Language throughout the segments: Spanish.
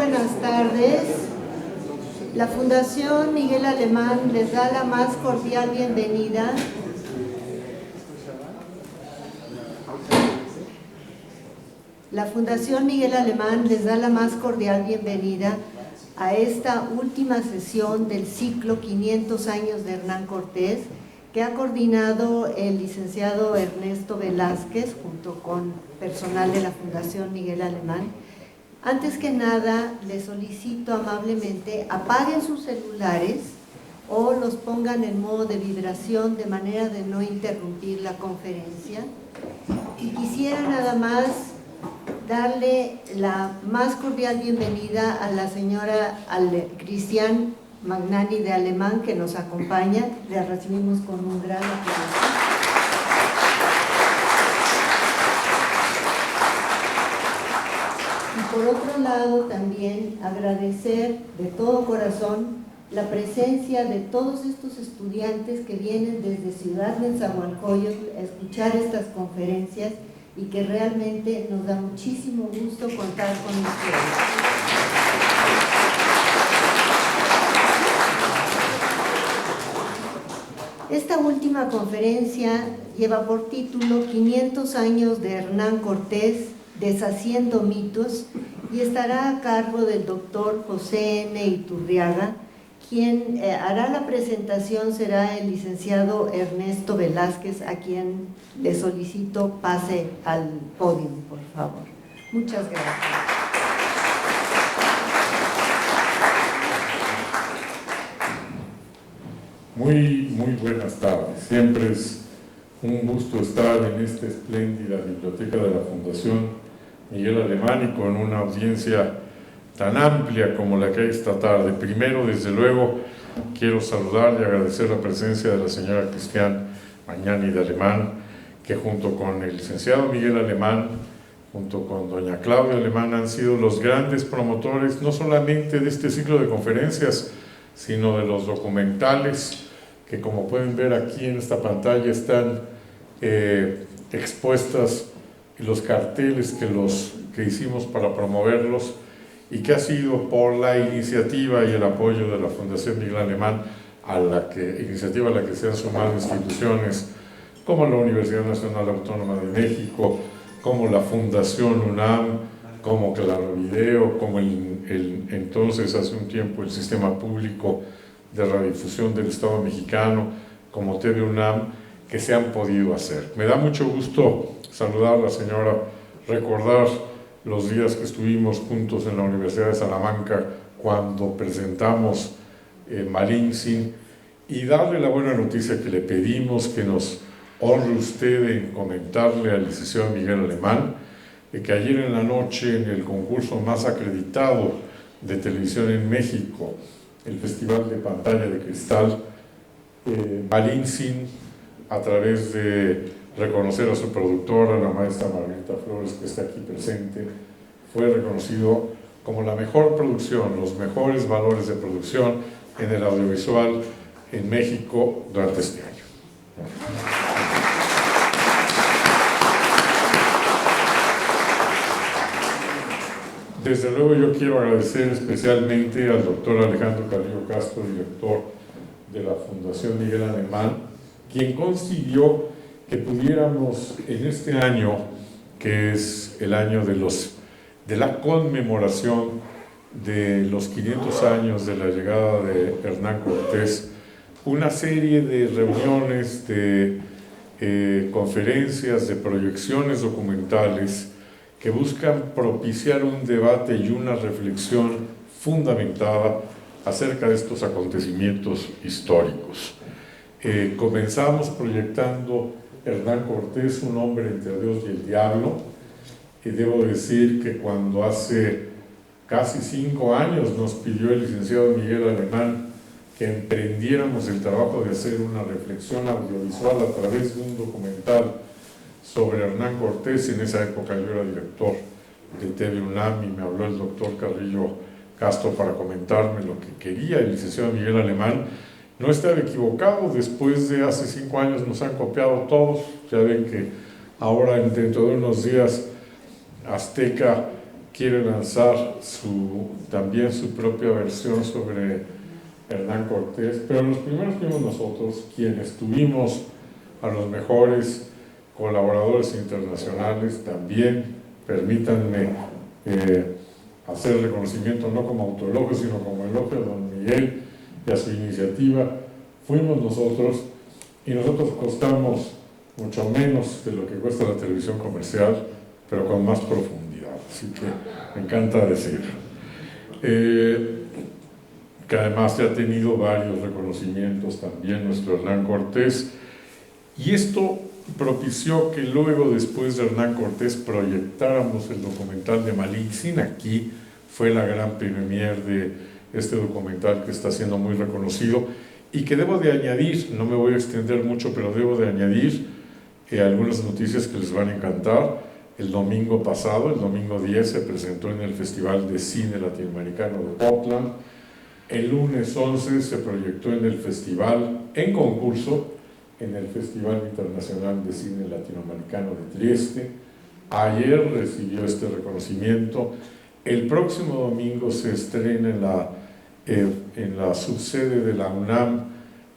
buenas tardes. La Fundación Miguel Alemán les da la más cordial bienvenida a esta última sesión del ciclo 500 años de Hernán Cortés, que ha coordinado el licenciado Ernesto Velázquez junto con personal de la Fundación Miguel Alemán. Antes que nada, les solicito amablemente apaguen sus celulares o los pongan en modo de vibración de manera de no interrumpir la conferencia. Y quisiera nada más darle la más cordial bienvenida a la señora Cristian Magnani de Alemán, que nos acompaña. La recibimos con un gran aplauso. Y por otro lado, también agradecer de todo corazón la presencia de todos estos estudiantes que vienen desde Ciudad Nezahualcóyotl a escuchar estas conferencias y que realmente nos da muchísimo gusto contar con ustedes. Esta última conferencia lleva por título 500 años de Hernán Cortés, deshaciendo mitos, y estará a cargo del doctor José N. Iturriaga. Quien hará la presentación será el licenciado Ernesto Velázquez, a quien le solicito pase al podio, por favor. Muchas gracias. Muy buenas tardes. Siempre es un gusto estar en esta espléndida biblioteca de la Fundación Miguel Alemán y con una audiencia tan amplia como la que hay esta tarde. Primero, desde luego, quiero saludar y agradecer la presencia de la señora Cristian Magnani de Alemán, que junto con el licenciado Miguel Alemán, junto con doña Claudia Alemán, han sido los grandes promotores, no solamente de este ciclo de conferencias, sino de los documentales, que como pueden ver aquí en esta pantalla están expuestas, y los carteles que hicimos para promoverlos, y que ha sido por la iniciativa y el apoyo de la Fundación Miguel Alemán, iniciativa a la que se han sumado instituciones como la Universidad Nacional Autónoma de México, como la Fundación UNAM, como Claro Video, como entonces hace un tiempo el Sistema Público de Radiodifusión del Estado Mexicano, como TV UNAM, que se han podido hacer. Me da mucho gusto saludar a la señora, recordar los días que estuvimos juntos en la Universidad de Salamanca cuando presentamos Malintzin, y darle la buena noticia que le pedimos que nos honre usted en comentarle al licenciado Miguel Alemán, que ayer en la noche, en el concurso más acreditado de televisión en México, el Festival de Pantalla de Cristal, Malintzin, a través de reconocer a su productora, la maestra Margarita Flores, que está aquí presente, fue reconocido como la mejor producción, los mejores valores de producción en el audiovisual en México durante este año. Desde luego yo quiero agradecer especialmente al doctor Alejandro Carrillo Castro, director de la Fundación Miguel Alemán, quien consiguió que pudiéramos en este año, que es el año de la conmemoración de los 500 años de la llegada de Hernán Cortés, una serie de reuniones, de conferencias, de proyecciones documentales que buscan propiciar un debate y una reflexión fundamentada acerca de estos acontecimientos históricos. Comenzamos proyectando Hernán Cortés, un hombre entre Dios y el diablo, y debo decir que cuando hace casi 5 años nos pidió el licenciado Miguel Alemán que emprendiéramos el trabajo de hacer una reflexión audiovisual a través de un documental sobre Hernán Cortés. En esa época yo era director de TV UNAM y me habló el doctor Carrillo Castro para comentarme lo que quería el licenciado Miguel Alemán. No estaba equivocado, después de hace 5 años nos han copiado todos. Ya ven que ahora, dentro de unos días, Azteca quiere lanzar también su propia versión sobre Hernán Cortés, pero los primeros fuimos nosotros quienes tuvimos a los mejores colaboradores internacionales. También permítanme hacer reconocimiento no como autoelogio, sino como elogio a don Miguel y a su iniciativa. Fuimos nosotros, y nosotros costamos mucho menos de lo que cuesta la televisión comercial, pero con más profundidad, así que me encanta decir que además ya ha tenido varios reconocimientos también nuestro Hernán Cortés, y esto propició que luego, después de Hernán Cortés, proyectáramos el documental de Malintzin. Aquí fue la gran premiere de este documental que está siendo muy reconocido, y que debo de añadir, no me voy a extender mucho, pero debo de añadir algunas noticias que les van a encantar. El domingo pasado, el domingo 10, se presentó en el Festival de Cine Latinoamericano de Portland. El lunes 11 se proyectó en el festival, en concurso, en el Festival Internacional de Cine Latinoamericano de Trieste. Ayer recibió este reconocimiento. El próximo domingo se estrena en la subsede de la UNAM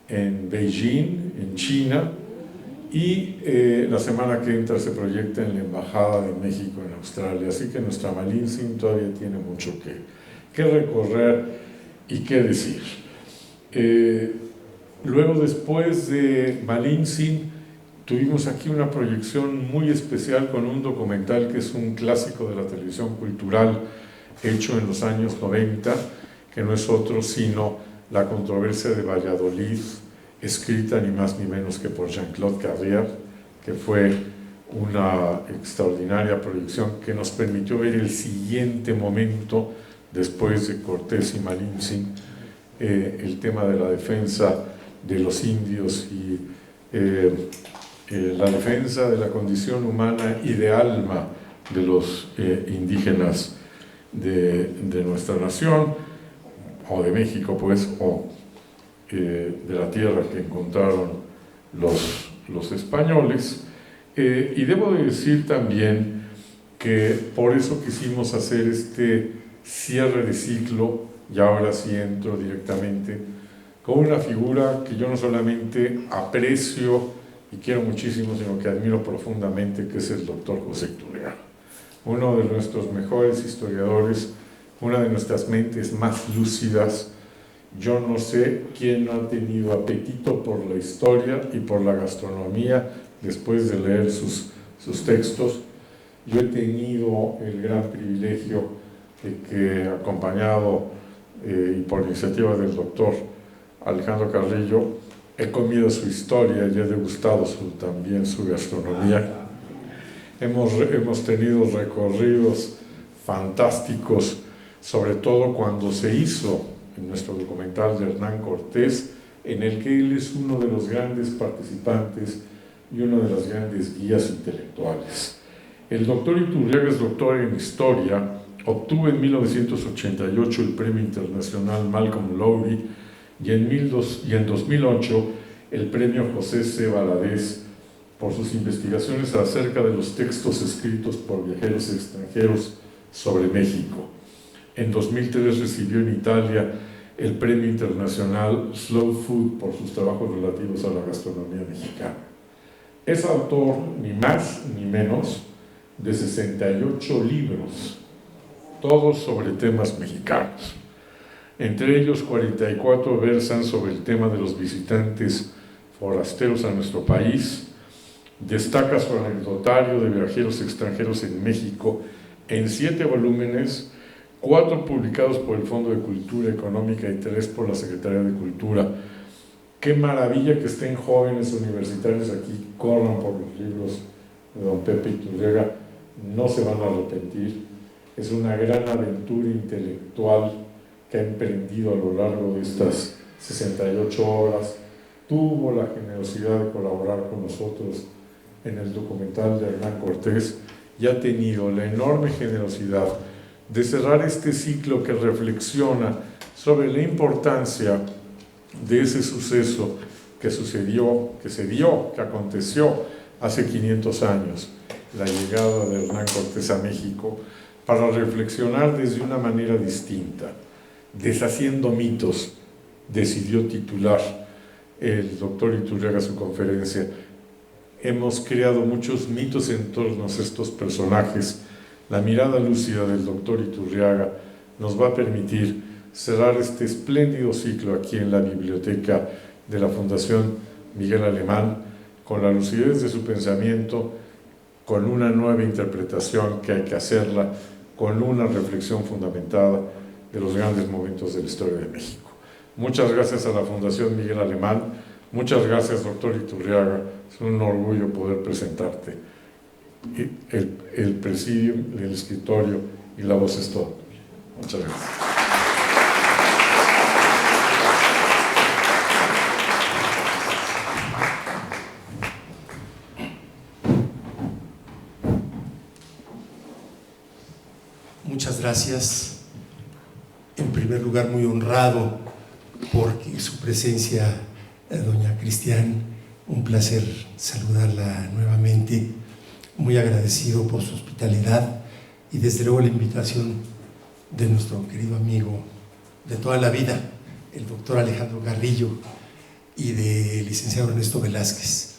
en Beijing, en China, y la semana que entra se proyecta en la Embajada de México en Australia. Así que nuestra Malintzin todavía tiene mucho que recorrer y que decir. Luego, después de Malintzin, tuvimos aquí una proyección muy especial con un documental que es un clásico de la televisión cultural hecho en los años 90, que no es otro sino La controversia de Valladolid, escrita ni más ni menos que por Jean-Claude Carrière, que fue una extraordinaria proyección que nos permitió ver el siguiente momento después de Cortés y Malintzin, el tema de la defensa de los indios y la defensa de la condición humana y de alma de los indígenas de nuestra nación, o de México, pues, o de la tierra que encontraron los españoles. Y debo de decir también que por eso quisimos hacer este cierre de ciclo, y ahora sí entro directamente, con una figura que yo no solamente aprecio y quiero muchísimo, sino que admiro profundamente, que es el doctor José Iturriaga, uno de nuestros mejores historiadores, una de nuestras mentes más lúcidas. Yo no sé quién no ha tenido apetito por la historia y por la gastronomía después de leer sus textos. Yo he tenido el gran privilegio de que, acompañado y por iniciativa del doctor Alejandro Carrillo, he comido su historia y he degustado también su gastronomía. Hemos tenido recorridos fantásticos, sobre todo cuando se hizo en nuestro documental de Hernán Cortés, en el que él es uno de los grandes participantes y uno de las grandes guías intelectuales. El doctor Iturriaga es doctor en Historia, obtuvo en 1988 el Premio Internacional Malcolm Lowry y en 2008 el Premio José C. Valadez por sus investigaciones acerca de los textos escritos por viajeros extranjeros sobre México. En 2003 recibió en Italia el Premio Internacional Slow Food por sus trabajos relativos a la gastronomía mexicana. Es autor, ni más ni menos, de 68 libros, todos sobre temas mexicanos. Entre ellos, 44 versan sobre el tema de los visitantes forasteros a nuestro país. Destaca su anecdotario de viajeros extranjeros en México en 7 volúmenes, 4 publicados por el Fondo de Cultura Económica y 3 por la Secretaría de Cultura. Qué maravilla que estén jóvenes universitarios aquí, corran por los libros de don Pepe Iturriaga, no se van a arrepentir. Es una gran aventura intelectual que ha emprendido a lo largo de estas 68 horas. Tuvo la generosidad de colaborar con nosotros en el documental de Hernán Cortés y ha tenido la enorme generosidad de cerrar este ciclo que reflexiona sobre la importancia de ese suceso que sucedió, que aconteció hace 500 años, la llegada de Hernán Cortés a México, para reflexionar desde una manera distinta, deshaciendo mitos, decidió titular el doctor Iturriaga su conferencia. Hemos creado muchos mitos en torno a estos personajes. La mirada lúcida del doctor Iturriaga nos va a permitir cerrar este espléndido ciclo aquí en la biblioteca de la Fundación Miguel Alemán, con la lucidez de su pensamiento, con una nueva interpretación que hay que hacerla, con una reflexión fundamentada de los grandes momentos de la historia de México. Muchas gracias a la Fundación Miguel Alemán, muchas gracias, doctor Iturriaga, es un orgullo poder presentarte. El presidio, el escritorio y la voz es todo. Muchas gracias. Muchas gracias. En primer lugar, muy honrado por su presencia, doña Cristian. Un placer saludarla nuevamente. Muy agradecido por su hospitalidad y desde luego la invitación de nuestro querido amigo de toda la vida, el doctor Alejandro Carrillo, y del licenciado Ernesto Velázquez.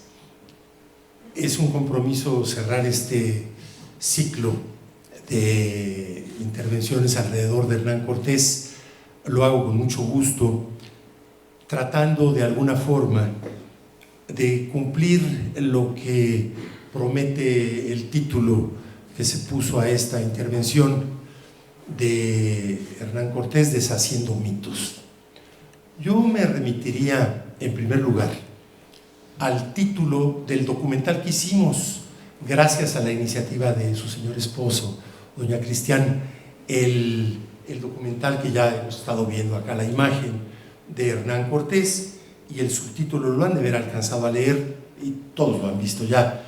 Es un compromiso cerrar este ciclo de intervenciones alrededor de Hernán Cortés. Lo hago con mucho gusto, tratando de alguna forma de cumplir lo que promete el título que se puso a esta intervención de Hernán Cortés, Deshaciendo mitos. Yo me remitiría en primer lugar al título del documental que hicimos gracias a la iniciativa de su señor esposo, doña Cristian, el documental que ya hemos estado viendo acá, la imagen de Hernán Cortés, y el subtítulo lo han de haber alcanzado a leer y todos lo han visto ya: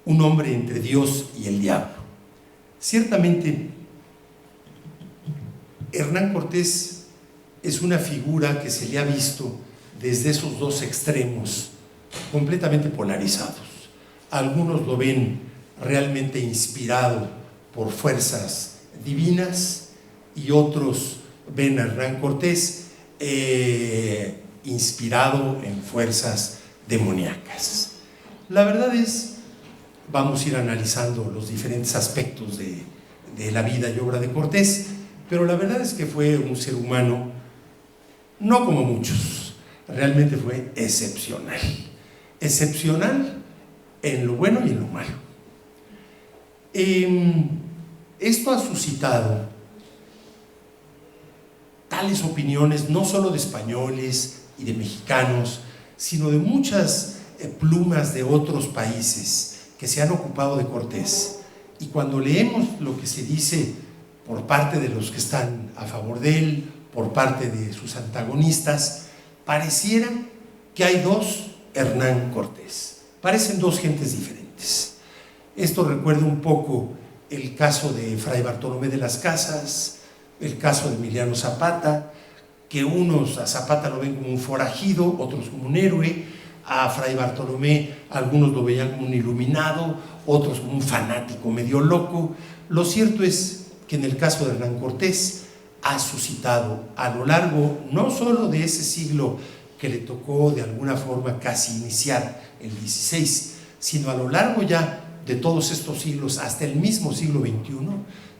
Un hombre entre Dios y el diablo. Ciertamente, Hernán Cortés es una figura que se le ha visto desde esos dos extremos completamente polarizados. Algunos lo ven realmente inspirado por fuerzas divinas y otros ven a Hernán Cortés inspirado en fuerzas demoníacas. La verdad es, vamos a ir analizando los diferentes aspectos de la vida y obra de Cortés, pero la verdad es que fue un ser humano, no como muchos, realmente fue excepcional. Excepcional en lo bueno y en lo malo. Esto ha suscitado tales opiniones, no solo de españoles y de mexicanos, sino de muchas plumas de otros países que se han ocupado de Cortés. Y cuando leemos lo que se dice por parte de los que están a favor de él, por parte de sus antagonistas, pareciera que hay dos Hernán Cortés. Parecen dos gentes diferentes. Esto recuerda un poco el caso de Fray Bartolomé de las Casas, el caso de Emiliano Zapata, que unos a Zapata lo ven como un forajido, otros como un héroe. A Fray Bartolomé algunos lo veían como un iluminado, otros como un fanático medio loco. Lo cierto es que en el caso de Hernán Cortés ha suscitado a lo largo no solo de ese siglo que le tocó de alguna forma casi iniciar el XVI, sino a lo largo ya de todos estos siglos, hasta el mismo siglo XXI,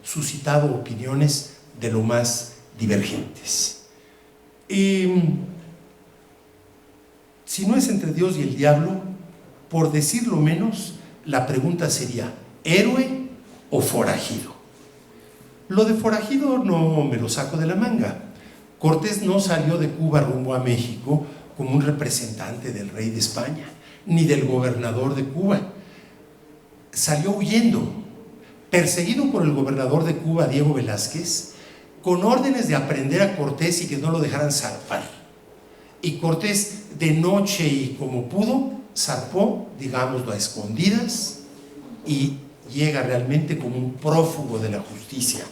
suscitado opiniones de lo más divergentes. Si no es entre Dios y el diablo, por decirlo menos, la pregunta sería: ¿héroe o forajido? Lo de forajido no me lo saco de la manga. Cortés no salió de Cuba rumbo a México como un representante del rey de España, ni del gobernador de Cuba. Salió huyendo, perseguido por el gobernador de Cuba, Diego Velázquez, con órdenes de aprender a Cortés y que no lo dejaran zarpar. Y Cortés, de noche y como pudo, zarpó, digámoslo, a escondidas, y llega realmente como un prófugo de la justicia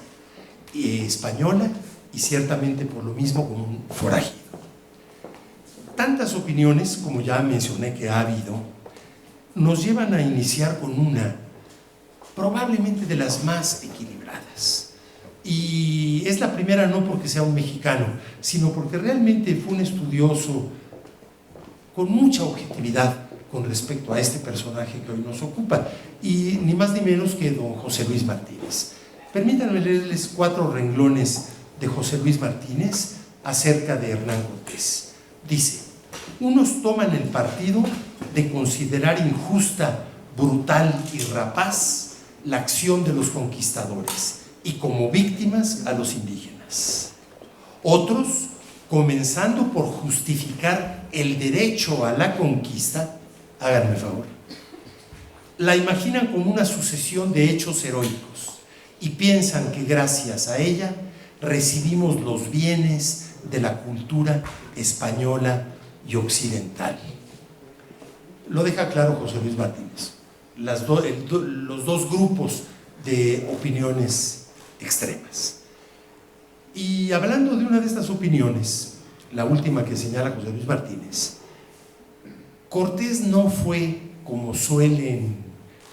española, y ciertamente por lo mismo como un forajido. Tantas opiniones, como ya mencioné que ha habido, nos llevan a iniciar con una probablemente de las más equilibradas. Y es la primera no porque sea un mexicano, sino porque realmente fue un estudioso con mucha objetividad con respecto a este personaje que hoy nos ocupa, y ni más ni menos que don José Luis Martínez. Permítanme leerles 4 renglones de José Luis Martínez acerca de Hernán Cortés. Dice: unos toman el partido de considerar injusta, brutal y rapaz la acción de los conquistadores y como víctimas a los indígenas. Otros, comenzando por justificar el derecho a la conquista, háganme el favor, la imaginan como una sucesión de hechos heroicos y piensan que gracias a ella recibimos los bienes de la cultura española y occidental. Lo deja claro José Luis Martínez. Los dos grupos de opiniones extremas. Y hablando de una de estas opiniones, la última que señala José Luis Martínez, Cortés no fue, como suelen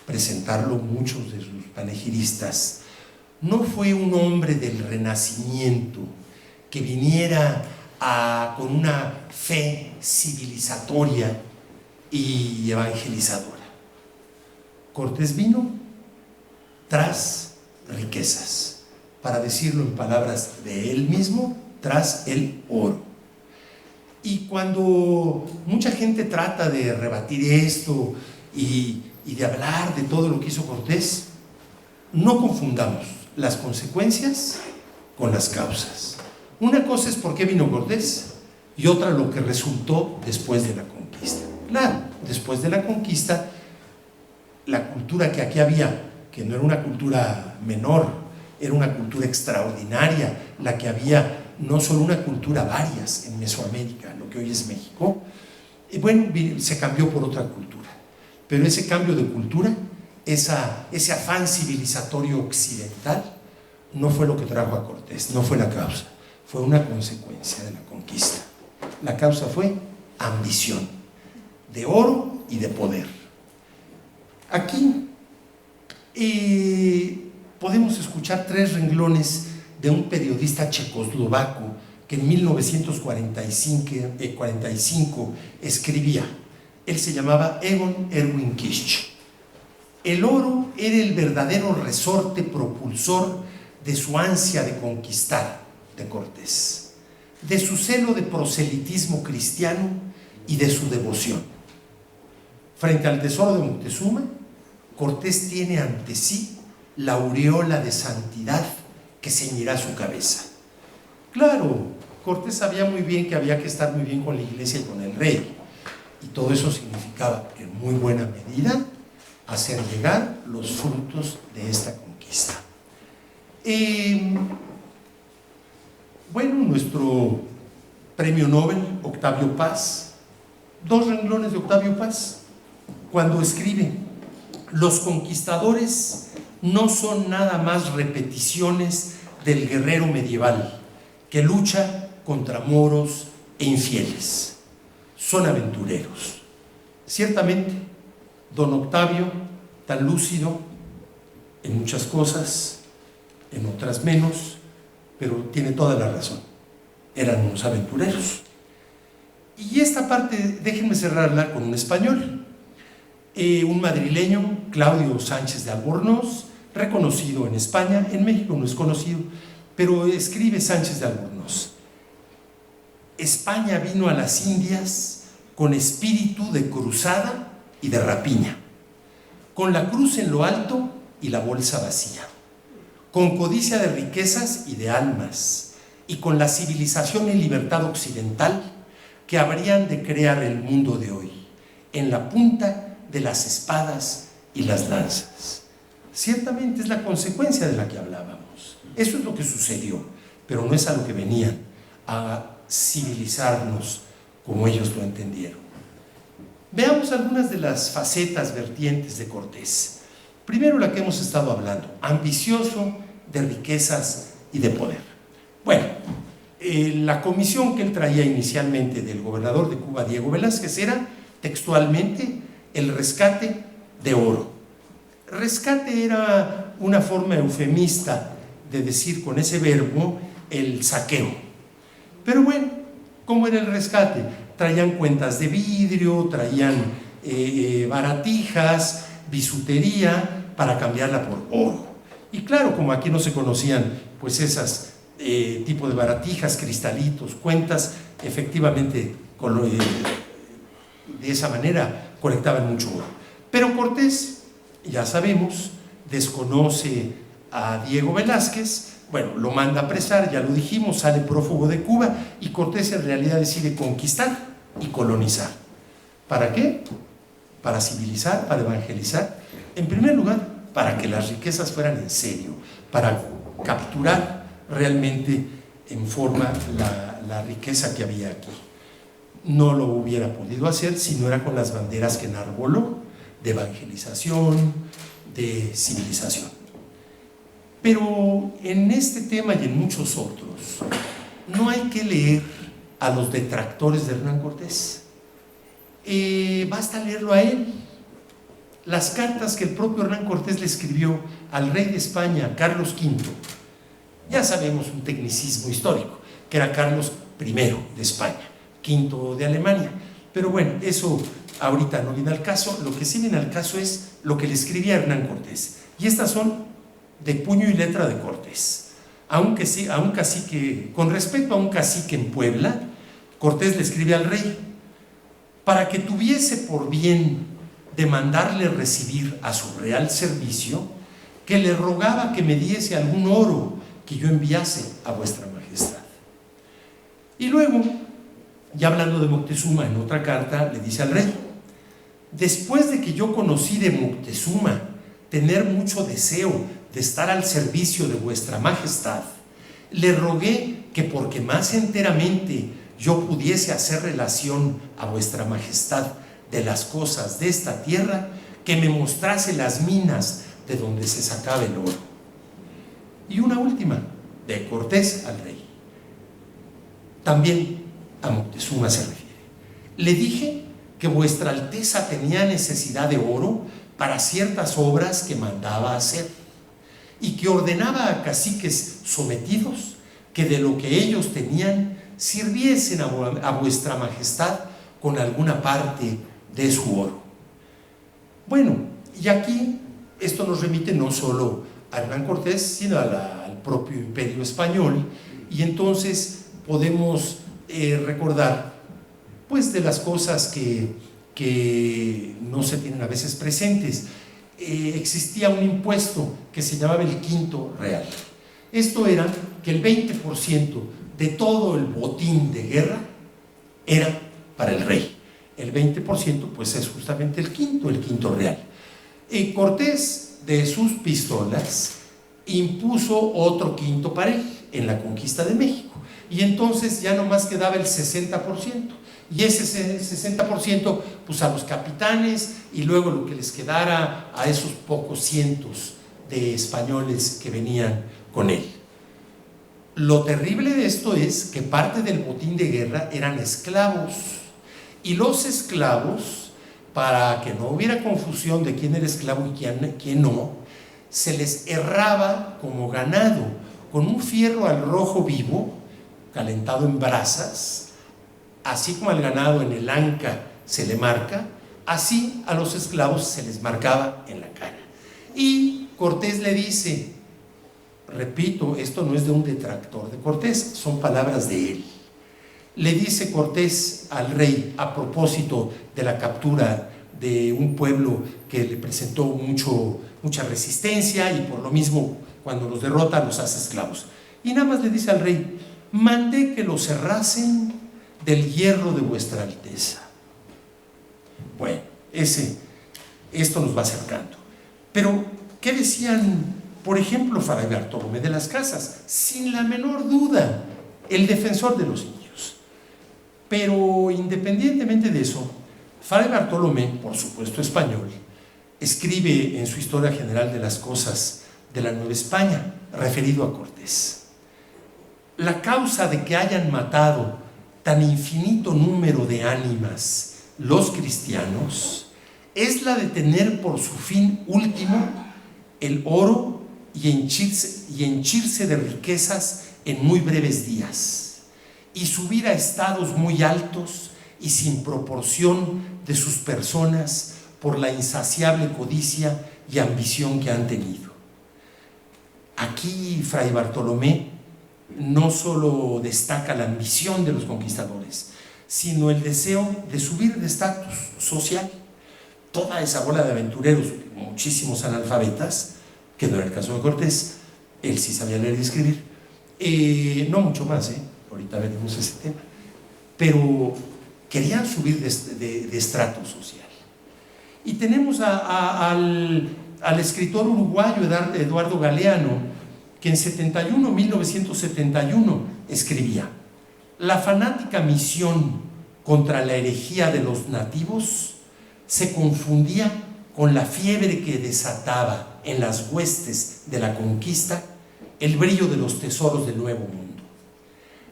presentarlo muchos de sus panegiristas, no fue un hombre del Renacimiento que viniera con una fe civilizatoria y evangelizadora. Cortés vino tras riquezas, para decirlo en palabras de él mismo, tras el oro. Y cuando mucha gente trata de rebatir esto y de hablar de todo lo que hizo Cortés, no confundamos las consecuencias con las causas. Una cosa es por qué vino Cortés y otra lo que resultó después de la conquista. Claro, después de la conquista, la cultura que aquí había, que no era una cultura menor, era una cultura extraordinaria, la que había, no solo una cultura, varias en Mesoamérica, lo que hoy es México, y bueno, se cambió por otra cultura. Pero ese cambio de cultura, ese afán civilizatorio occidental, no fue lo que trajo a Cortés, no fue la causa, fue una consecuencia de la conquista. La causa fue ambición, de oro y de poder. Aquí podemos escuchar 3 renglones de un periodista checoslovaco que en 1945 escribía. Él se llamaba Egon Erwin Kisch. El oro era el verdadero resorte propulsor de su ansia de conquistar de Cortés, de su celo de proselitismo cristiano y de su devoción. Frente al tesoro de Moctezuma, Cortés tiene ante sí la aureola de santidad que ceñirá su cabeza. Claro, Cortés sabía muy bien que había que estar muy bien con la iglesia y con el rey, y todo eso significaba, en muy buena medida, hacer llegar los frutos de esta conquista. Bueno, nuestro premio Nobel, Octavio Paz, 2 renglones de Octavio Paz, cuando escribe: los conquistadores no son nada más repeticiones del guerrero medieval que lucha contra moros e infieles. Son aventureros. Ciertamente, don Octavio, tan lúcido en muchas cosas, en otras menos, pero tiene toda la razón. Eran unos aventureros. Y esta parte, déjenme cerrarla con un español. Un madrileño, Claudio Sánchez de Albornoz, reconocido en España, en México no es conocido, pero escribe Sánchez de Albornoz: España vino a las Indias con espíritu de cruzada y de rapiña, con la cruz en lo alto y la bolsa vacía, con codicia de riquezas y de almas, y con la civilización y libertad occidental que habrían de crear el mundo de hoy, en la punta de las espadas y las lanzas. Ciertamente es la consecuencia de la que hablábamos. Eso es lo que sucedió, pero no es a lo que venían, a civilizarnos como ellos lo entendieron. Veamos algunas de las facetas vertientes de Cortés. Primero, la que hemos estado hablando: ambicioso, de riquezas y de poder. Bueno, la comisión que él traía inicialmente del gobernador de Cuba, Diego Velázquez, era textualmente el rescate de oro. Rescate era una forma eufemista de decir con ese verbo el saqueo. Pero bueno, ¿cómo era el rescate? Traían cuentas de vidrio, traían baratijas, bisutería para cambiarla por oro. Y claro, como aquí no se conocían pues esas tipo de baratijas, cristalitos, cuentas, efectivamente de esa manera colectaban mucho oro. Pero Cortés, ya sabemos, desconoce a Diego Velázquez, bueno, lo manda a apresar, ya lo dijimos, sale prófugo de Cuba, y Cortés en realidad decide conquistar y colonizar. ¿Para qué? Para civilizar, para evangelizar. En primer lugar, para que las riquezas fueran en serio, para capturar realmente en forma la riqueza que había aquí. No lo hubiera podido hacer si no era con las banderas que enarboló, de evangelización, de civilización. Pero en este tema y en muchos otros, no hay que leer a los detractores de Hernán Cortés. Basta leerlo a él. Las cartas que el propio Hernán Cortés le escribió al rey de España, Carlos V, ya sabemos un tecnicismo histórico, que era Carlos I de España, V de Alemania. Pero bueno, eso ahorita no viene al caso. Lo que sí viene al caso es lo que le escribía Hernán Cortés. Y estas son de puño y letra de Cortés. Aunque sí, a un cacique, con respecto a un cacique en Puebla, Cortés le escribe al rey para que tuviese por bien de mandarle recibir a su real servicio, que le rogaba que me diese algún oro que yo enviase a vuestra majestad. Y luego, ya hablando de Moctezuma, en otra carta le dice al rey: después de que yo conocí de Moctezuma tener mucho deseo de estar al servicio de vuestra majestad, le rogué que porque más enteramente yo pudiese hacer relación a vuestra majestad de las cosas de esta tierra, que me mostrase las minas de donde se sacaba el oro. Y una última, de Cortés al rey. También a Moctezuma se refiere. Le dije que vuestra alteza tenía necesidad de oro para ciertas obras que mandaba hacer, y que ordenaba a caciques sometidos que de lo que ellos tenían sirviesen a vuestra majestad con alguna parte de su oro. Bueno, y aquí esto nos remite no solo a Hernán Cortés, sino al propio imperio español, y entonces podemos recordar pues de las cosas que no se tienen a veces presentes. Existía un impuesto que se llamaba el quinto real. Esto era que el 20% de todo el botín de guerra era para el rey. El 20% pues es justamente el quinto real. Y Cortés, de sus pistolas, impuso otro quinto para él en la conquista de México, y entonces ya nomás quedaba el 60%, y ese 60% pues a los capitanes, y luego lo que les quedara a esos pocos cientos de españoles que venían con él. Lo terrible de esto es que parte del botín de guerra eran esclavos, y los esclavos, para que no hubiera confusión de quién era esclavo y quién no, se les herraba como ganado con un fierro al rojo vivo calentado en brasas. Así como al ganado en el anca se le marca, así a los esclavos se les marcaba en la cara. Y Cortés le dice, repito, esto no es de un detractor de Cortés, son palabras de él. Le dice Cortés al rey a propósito de la captura de un pueblo que le presentó mucha resistencia, y por lo mismo cuando los derrota los hace esclavos. Y nada más le dice al rey: mandé que los cerrasen del hierro de vuestra alteza. Bueno, esto nos va acercando. Pero, ¿qué decían, por ejemplo, Fray Bartolomé de las Casas? Sin la menor duda, el defensor de los niños. Pero, independientemente de eso, Fray Bartolomé, por supuesto español, escribe en su Historia General de las Cosas de la Nueva España, referido a Cortés: la causa de que hayan matado tan infinito número de ánimas los cristianos es la de tener por su fin último el oro y henchirse de riquezas en muy breves días, y subir a estados muy altos y sin proporción de sus personas por la insaciable codicia y ambición que han tenido. Aquí Fray Bartolomé no solo destaca la ambición de los conquistadores, sino el deseo de subir de estatus social. Toda esa bola de aventureros, muchísimos analfabetas, que no era el caso de Cortés, él sí sabía leer y escribir, no mucho más, ahorita veremos ese tema, pero querían subir de estrato social. Y tenemos al escritor uruguayo Eduardo Galeano, que en 1971 escribía: la fanática misión contra la herejía de los nativos se confundía con la fiebre que desataba en las huestes de la conquista el brillo de los tesoros del Nuevo Mundo.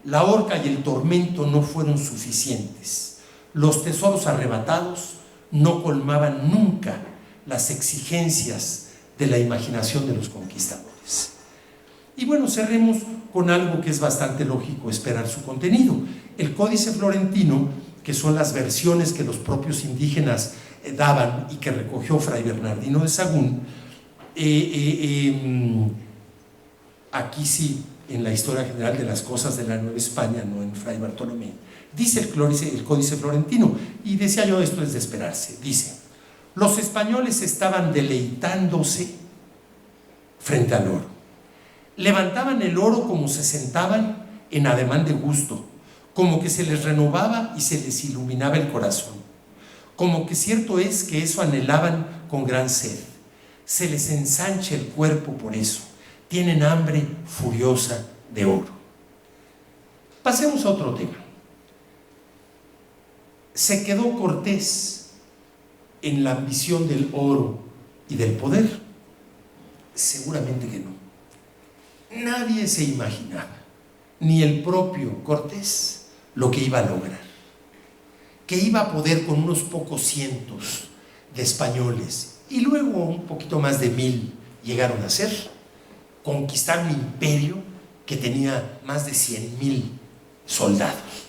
La horca y el tormento no fueron suficientes. Los tesoros arrebatados no colmaban nunca las exigencias de la imaginación de los conquistadores. Y bueno, cerremos con algo que es bastante lógico esperar su contenido. El Códice Florentino, que son las versiones que los propios indígenas daban y que recogió Fray Bernardino de Sahagún, aquí sí, en la historia general de las cosas de la Nueva España, no en Fray Bartolomé, dice el Códice Florentino, y decía yo, esto es de esperarse, dice: los españoles estaban deleitándose frente al oro, levantaban el oro como se sentaban en ademán de gusto, como que se les renovaba y se les iluminaba el corazón, como que cierto es que eso anhelaban con gran sed, se les ensancha el cuerpo por eso, tienen hambre furiosa de oro. Pasemos a otro tema. ¿Se quedó Cortés en la ambición del oro y del poder? Seguramente que no. Nadie se imaginaba, ni el propio Cortés, lo que iba a lograr, que iba a poder con unos pocos cientos de españoles, y luego un poquito más de 1000 llegaron a ser, conquistar un imperio que tenía más de 100,000 soldados,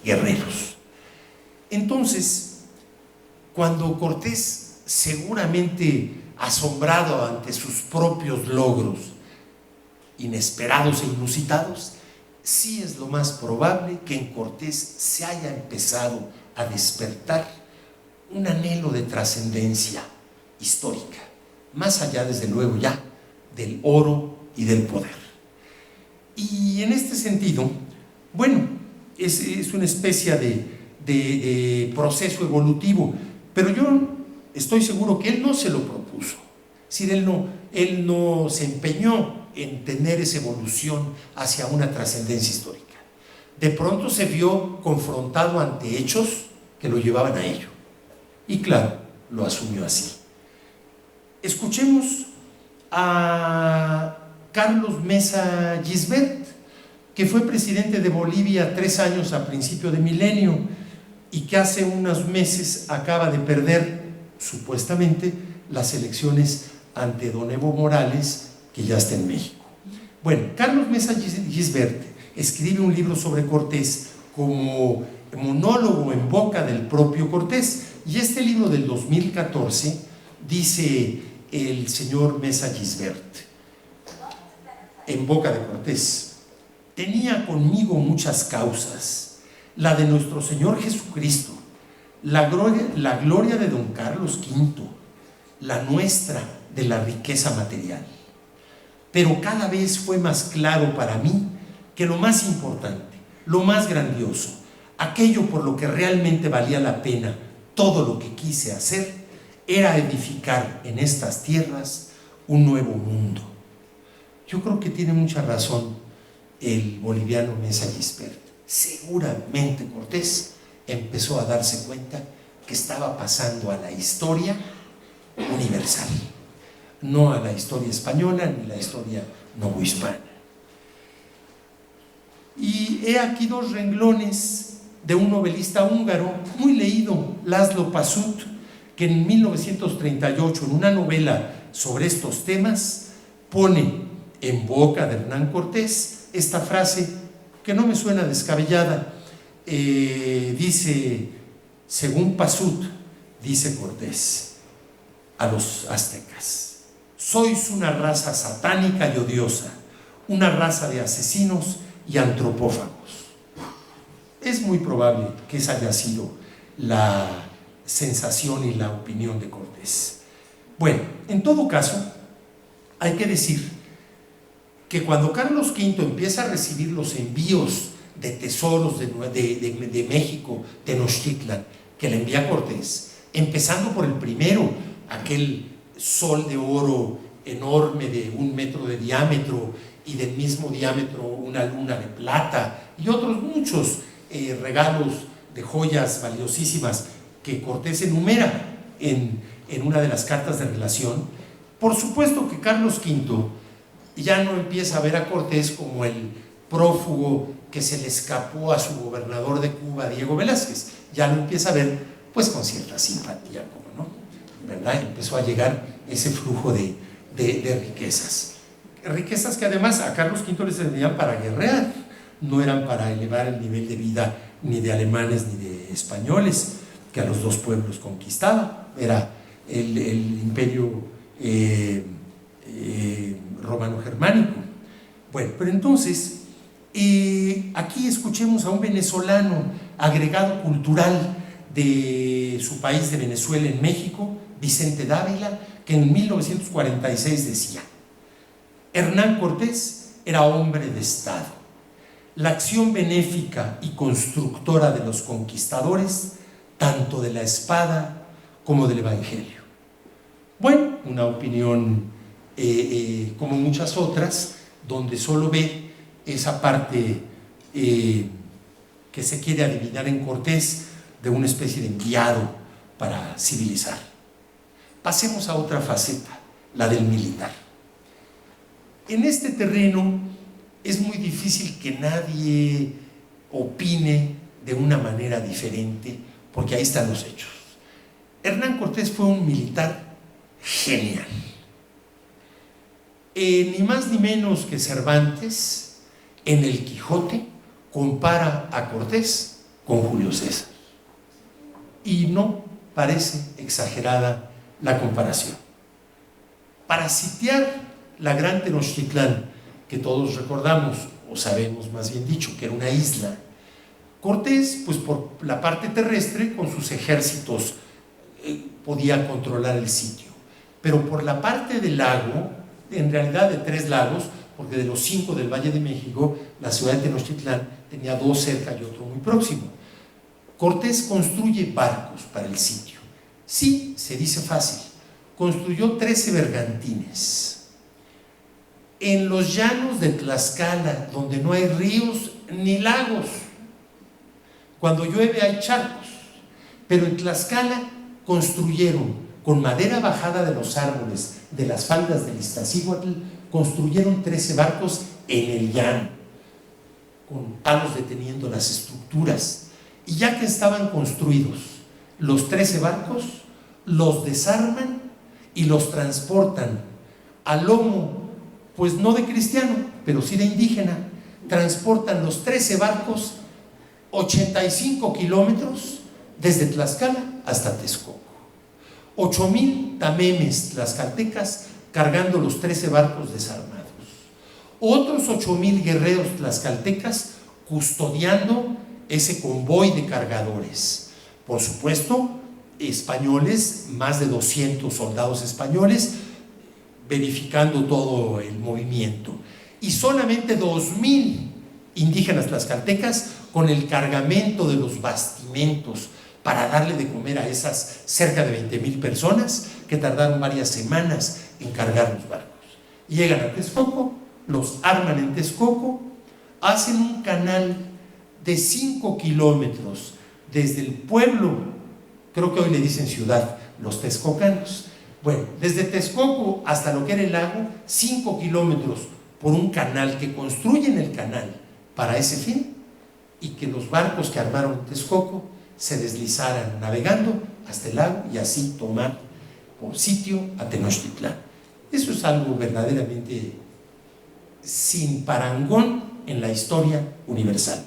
guerreros. Entonces, cuando Cortés, seguramente asombrado ante sus propios logros, inesperados e inusitados, sí es lo más probable que en Cortés se haya empezado a despertar un anhelo de trascendencia histórica, más allá, desde luego, ya del oro y del poder. Y en este sentido, bueno, es una especie de proceso evolutivo, pero yo estoy seguro que él no se lo propuso. Es decir, él no se empeñó en tener esa evolución hacia una trascendencia histórica. De pronto se vio confrontado ante hechos que lo llevaban a ello, y claro, lo asumió así. Escuchemos a Carlos Mesa Gisbert, que fue presidente de Bolivia 3 años a principio de milenio y que hace unos meses acaba de perder, supuestamente, las elecciones ante don Evo Morales, que ya está en México. Bueno, Carlos Mesa Gisbert escribe un libro sobre Cortés como monólogo en boca del propio Cortés, y este libro del 2014 dice el señor Mesa Gisbert, en boca de Cortés: tenía conmigo muchas causas, la de nuestro Señor Jesucristo, la gloria de don Carlos V, la nuestra de la riqueza material. Pero cada vez fue más claro para mí que lo más importante, lo más grandioso, aquello por lo que realmente valía la pena todo lo que quise hacer, era edificar en estas tierras un nuevo mundo. Yo creo que tiene mucha razón el boliviano Mesa Gisbert. Seguramente Cortés empezó a darse cuenta que estaba pasando a la historia universal, no a la historia española ni la historia novohispana. Y he aquí 2 renglones de un novelista húngaro muy leído, László Pasut, que en 1938, en una novela sobre estos temas, pone en boca de Hernán Cortés esta frase que no me suena descabellada. Dice, según Pasut, dice Cortés a los aztecas: sois una raza satánica y odiosa, una raza de asesinos y antropófagos. Es muy probable que esa haya sido la sensación y la opinión de Cortés. Bueno, en todo caso, hay que decir que cuando Carlos V empieza a recibir los envíos de tesoros de México, Tenochtitlan, que le envía Cortés, empezando por el primero, aquel sol de oro enorme de 1 metro de diámetro y del mismo diámetro una luna de plata y otros muchos regalos de joyas valiosísimas que Cortés enumera en una de las cartas de relación. Por supuesto que Carlos V ya no empieza a ver a Cortés como el prófugo que se le escapó a su gobernador de Cuba, Diego Velázquez. Ya lo empieza a ver pues con cierta simpatía, como no, ¿verdad? Empezó a llegar ese flujo de riquezas que además a Carlos V les servían para guerrear, no eran para elevar el nivel de vida ni de alemanes ni de españoles, que a los dos pueblos conquistaba. Era el imperio romano-germánico. Bueno, pero entonces aquí escuchemos a un venezolano, agregado cultural de su país de Venezuela en México, Vicente Dávila, que en 1946 decía: Hernán Cortés era hombre de Estado. La acción benéfica y constructora de los conquistadores, tanto de la espada como del evangelio. Bueno, una opinión como muchas otras, donde solo ve esa parte que se quiere adivinar en Cortés de una especie de enviado para civilizar. Pasemos a otra faceta, la del militar. En este terreno es muy difícil que nadie opine de una manera diferente, porque ahí están los hechos. Hernán Cortés fue un militar genial. Ni más ni menos que Cervantes, en el Quijote, compara a Cortés con Julio César. Y no parece exagerada la comparación. Para sitiar la gran Tenochtitlán, que todos recordamos, o sabemos más bien dicho, que era una isla, Cortés, pues por la parte terrestre, con sus ejércitos, podía controlar el sitio. Pero por la parte del lago, en realidad de 3 lagos, porque de los 5 del Valle de México, la ciudad de Tenochtitlán tenía 2 cerca y otro muy próximo. Cortés construye barcos para el sitio. Sí, se dice fácil. Construyó 13 bergantines. En los llanos de Tlaxcala, donde no hay ríos ni lagos, cuando llueve hay charcos, pero en Tlaxcala construyeron con madera bajada de los árboles de las faldas del Iztaccíhuatl, construyeron 13 barcos en el llano, con palos deteniendo las estructuras. Y ya que estaban construidos los 13 barcos, los desarman y los transportan a lomo, pues no de cristiano, pero sí de indígena. Transportan los 13 barcos 85 kilómetros desde Tlaxcala hasta Texcoco. 8,000 tamemes tlaxcaltecas cargando los 13 barcos desarmados. Otros 8,000 guerreros tlaxcaltecas custodiando ese convoy de cargadores. Por supuesto, españoles, más de 200 soldados españoles, verificando todo el movimiento. Y solamente 2,000 indígenas tlaxcaltecas con el cargamento de los bastimentos para darle de comer a esas cerca de 20,000 personas que tardaron varias semanas en cargar los barcos. Llegan a Texcoco, los arman en Texcoco, hacen un canal de 5 kilómetros desde el pueblo, creo que hoy le dicen ciudad, los texcocanos. Bueno, desde Texcoco hasta lo que era el lago, 5 kilómetros por un canal, que construyen el canal para ese fin, y que los barcos que armaron en Texcoco se deslizaran navegando hasta el lago y así tomar por sitio a Tenochtitlán. Eso es algo verdaderamente sin parangón en la historia universal.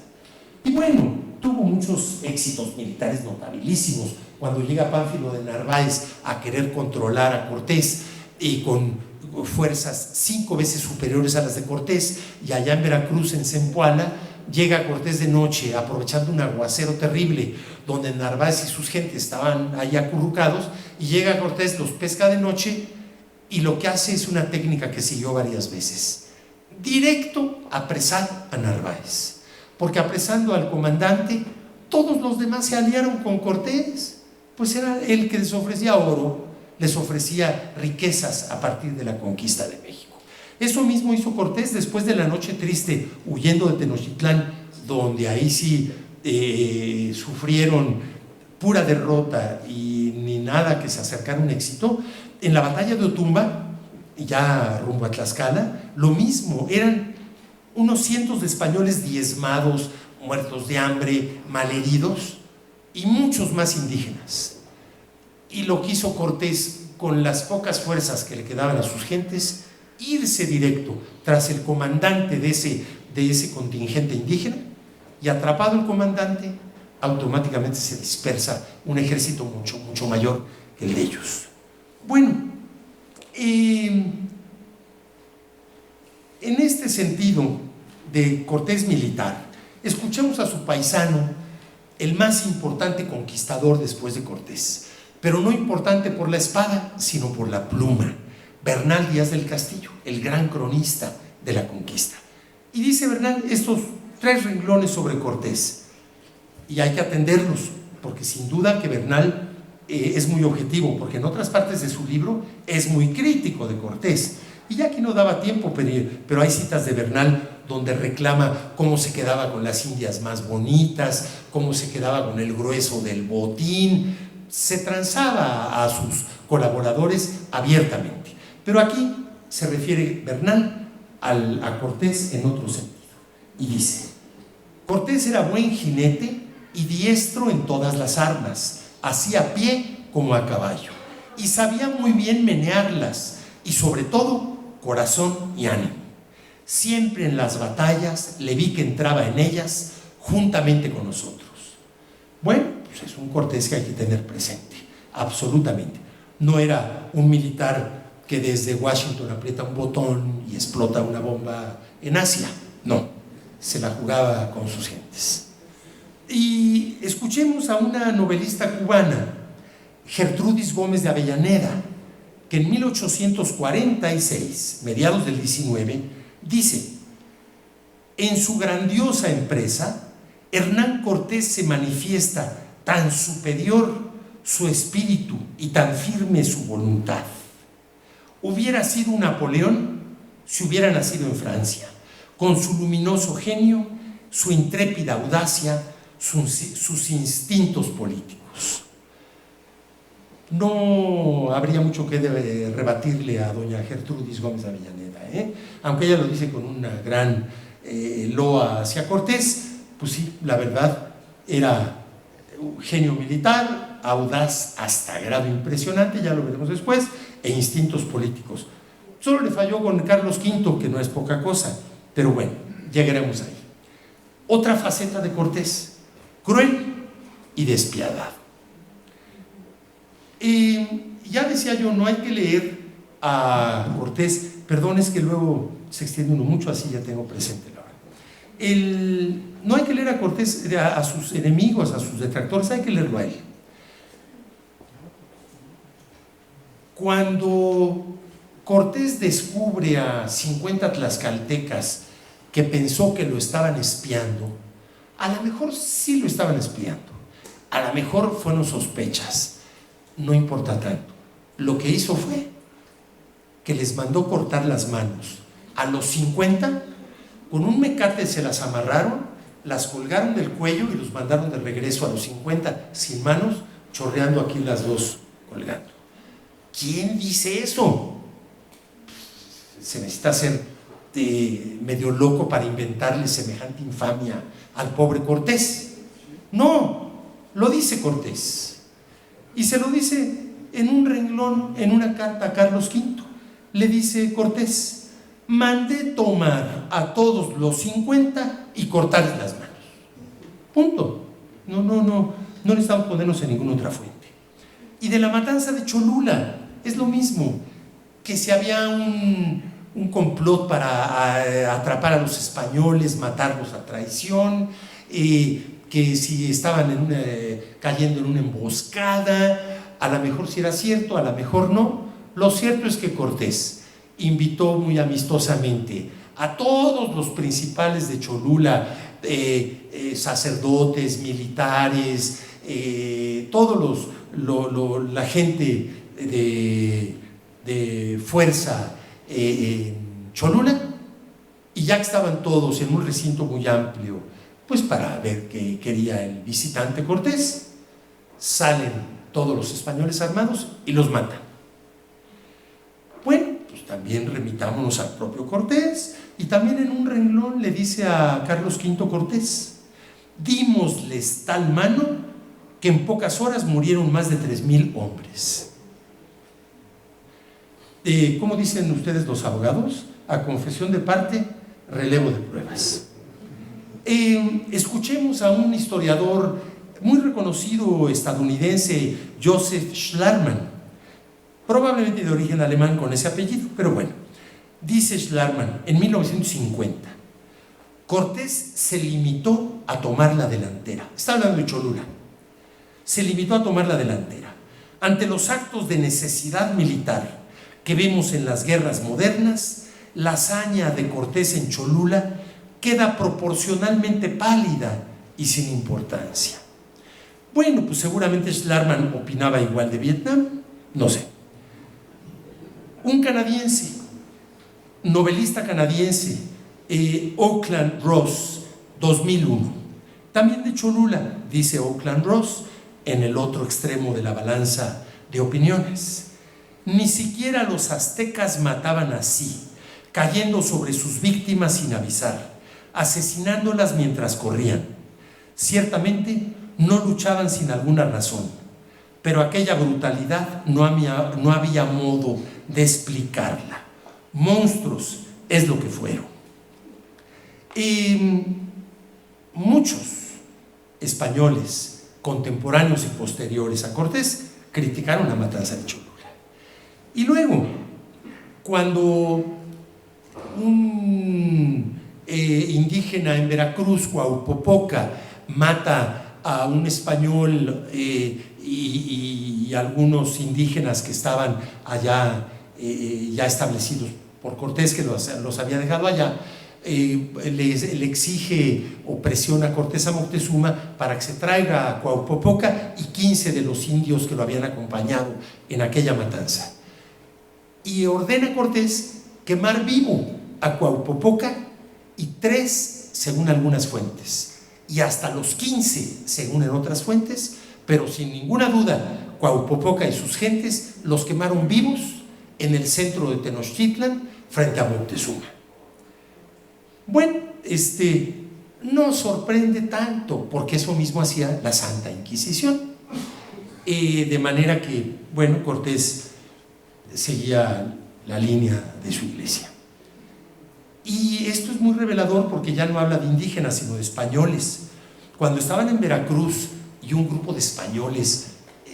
Y bueno, tuvo muchos éxitos militares notabilísimos. Cuando llega Pánfilo de Narváez a querer controlar a Cortés y con fuerzas 5 veces superiores a las de Cortés, y allá en Veracruz, en Zempoala, llega Cortés de noche, aprovechando un aguacero terrible, donde Narváez y sus gentes estaban ahí acurrucados, y llega Cortés, los pesca de noche, y lo que hace es una técnica que siguió varias veces: directo apresar a Narváez, porque apresando al comandante, todos los demás se aliaron con Cortés, pues era el que les ofrecía oro, les ofrecía riquezas a partir de la conquista de México. Eso mismo hizo Cortés después de la Noche Triste, huyendo de Tenochtitlán, donde ahí sí sufrieron pura derrota y ni nada que se acercara a un éxito. En la batalla de Otumba, ya rumbo a Tlaxcala, lo mismo, eran unos cientos de españoles diezmados, muertos de hambre, malheridos, y muchos más indígenas. Y lo que hizo Cortés, con las pocas fuerzas que le quedaban a sus gentes, irse directo tras el comandante de ese contingente indígena, y atrapado el comandante, automáticamente se dispersa un ejército mucho, mucho mayor que el de ellos. Bueno, en este sentido de Cortés militar, escuchemos a su paisano, el más importante conquistador después de Cortés, pero no importante por la espada, sino por la pluma, Bernal Díaz del Castillo, el gran cronista de la conquista. Y dice Bernal estos 3 renglones sobre Cortés, y hay que atenderlos, porque sin duda que Bernal es muy objetivo, porque en otras partes de su libro es muy crítico de Cortés, y ya aquí no daba tiempo, pero hay citas de Bernal donde reclama cómo se quedaba con las indias más bonitas, cómo se quedaba con el grueso del botín, se transaba a sus colaboradores abiertamente. Pero aquí se refiere Bernal a Cortés en otro sentido, y dice: Cortés era buen jinete y diestro en todas las armas, así a pie como a caballo, y sabía muy bien menearlas, y sobre todo corazón y ánimo. Siempre en las batallas le vi que entraba en ellas juntamente con nosotros. Bueno, pues es un Cortés que hay que tener presente, absolutamente. No era un militar que desde Washington aprieta un botón y explota una bomba en Asia, no, se la jugaba con sus gentes. Y escuchemos a una novelista cubana, Gertrudis Gómez de Avellaneda, que en 1846, mediados del 19, dice: en su grandiosa empresa, Hernán Cortés se manifiesta tan superior su espíritu y tan firme su voluntad. Hubiera sido un Napoleón si hubiera nacido en Francia, con su luminoso genio, su intrépida audacia, sus instintos políticos. No habría mucho que rebatirle a doña Gertrudis Gómez de Avellaneda, aunque ella lo dice con una gran loa hacia Cortés. Pues sí, la verdad, era un genio militar, audaz hasta grado impresionante, ya lo veremos después, e instintos políticos. Solo le falló con Carlos V, que no es poca cosa, pero bueno, llegaremos ahí. Otra faceta de Cortés: cruel y despiadado. Ya decía yo, no hay que leer a Cortés, perdón, es que luego se extiende uno mucho, así ya tengo presente la hora. No hay que leer a Cortés, a sus enemigos, a sus detractores, hay que leerlo a él. Cuando Cortés descubre a 50 tlaxcaltecas que pensó que lo estaban espiando, a lo mejor sí lo estaban espiando, a lo mejor fueron sospechas, no importa tanto. Lo que hizo fue que les mandó cortar las manos. A los 50, con un mecate se las amarraron, las colgaron del cuello y los mandaron de regreso a los 50 sin manos, chorreando aquí las dos colgando. ¿Quién dice eso? Se necesita ser medio loco para inventarle semejante infamia al pobre Cortés. No, lo dice Cortés, y se lo dice en un renglón, en una carta a Carlos V. Le dice Cortés: mandé tomar a todos los 50 y cortarles las manos. Punto. No necesitamos ponernos en ninguna otra fuente. Y de la matanza de Cholula es lo mismo, que si había un complot para atrapar a los españoles, matarlos a traición, que si estaban cayendo en una emboscada, a lo mejor sí era cierto, a lo mejor no. Lo cierto es que Cortés invitó muy amistosamente a todos los principales de Cholula, sacerdotes, militares, todos la gente de fuerza en Cholula, y ya que estaban todos en un recinto muy amplio, pues para ver qué quería el visitante Cortés, salen todos los españoles armados y los matan. Bueno, pues también remitámonos al propio Cortés, y también en un renglón le dice a Carlos V Cortés: dímosles tal mano que en pocas horas murieron más de 3,000 hombres. ¿Cómo dicen ustedes los abogados? A confesión de parte, relevo de pruebas. Escuchemos a un historiador muy reconocido estadounidense, Joseph Schlarman, probablemente de origen alemán con ese apellido, pero bueno. Dice Schlarman en 1950: Cortés se limitó a tomar la delantera. Está hablando de Cholula. Se limitó a tomar la delantera ante los actos de necesidad militar que vemos en las guerras modernas. La hazaña de Cortés en Cholula queda proporcionalmente pálida y sin importancia. Bueno, pues seguramente Schlarman opinaba igual de Vietnam, no sé. Un canadiense, novelista canadiense, Auckland Ross, 2001, también de Cholula, dice Auckland Ross, en el otro extremo de la balanza de opiniones: ni siquiera los aztecas mataban así, cayendo sobre sus víctimas sin avisar, asesinándolas mientras corrían. Ciertamente no luchaban sin alguna razón, pero aquella brutalidad no había modo de explicarla. Monstruos es lo que fueron. Y muchos españoles contemporáneos y posteriores a Cortés criticaron la matanza de Cholula. Y luego, cuando un indígena en Veracruz, Cuaupopoca, mata a un español y algunos indígenas que estaban allá ya establecidos por Cortés, que los había dejado allá, le exige o presiona a Cortés a Moctezuma para que se traiga a Cuaupopoca y 15 de los indios que lo habían acompañado en aquella matanza. Y ordena a Cortés quemar vivo a Cuaupopoca y 3, según algunas fuentes, y hasta los 15, según en otras fuentes, pero sin ninguna duda, Cuaupopoca y sus gentes los quemaron vivos en el centro de Tenochtitlan frente a Moctezuma. Bueno, no sorprende tanto, porque eso mismo hacía la Santa Inquisición. De manera que, bueno, Cortés seguía la línea de su iglesia. Y esto es muy revelador, porque ya no habla de indígenas, sino de españoles. Cuando estaban en Veracruz y un grupo de españoles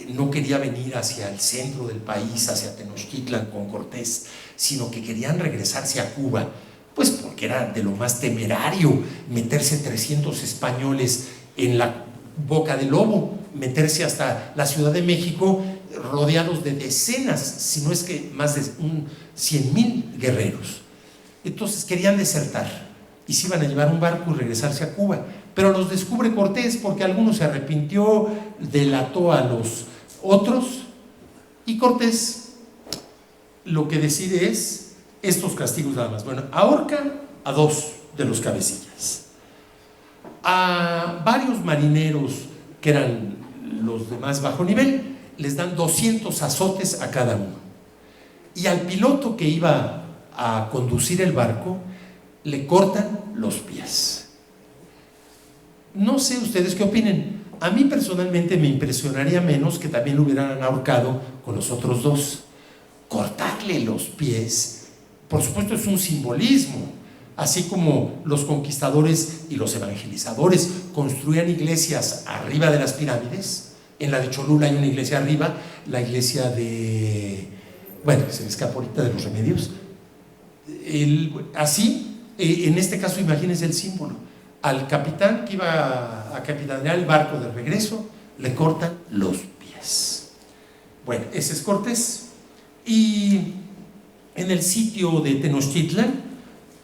no quería venir hacia el centro del país, hacia Tenochtitlan con Cortés, sino que querían regresarse a Cuba, pues porque era de lo más temerario meterse 300 españoles en la boca del lobo, meterse hasta la Ciudad de México rodeados de decenas, si no es que más de 100,000 guerreros. Entonces querían desertar y se iban a llevar un barco y regresarse a Cuba, pero los descubre Cortés, porque algunos se arrepintió, delató a los otros, y Cortés lo que decide es estos castigos nada más. Bueno, ahorca a 2 de los cabecillas, a varios marineros que eran los de más bajo nivel les dan 200 azotes a cada uno, y al piloto que iba a conducir el barco le cortan los pies. No sé ustedes qué opinen, a mí personalmente me impresionaría menos que también lo hubieran ahorcado con los otros dos. Cortarle los pies, por supuesto, es un simbolismo. Así como los conquistadores y los evangelizadores construían iglesias arriba de las pirámides, en la de Cholula hay una iglesia arriba, la iglesia de, bueno, se me escapa ahorita, de los Remedios. Así, en este caso, imagínense el símbolo. Al capitán que iba a capitanear el barco de regreso, le cortan los pies. Bueno, ese es Cortés. Y en el sitio de Tenochtitlan,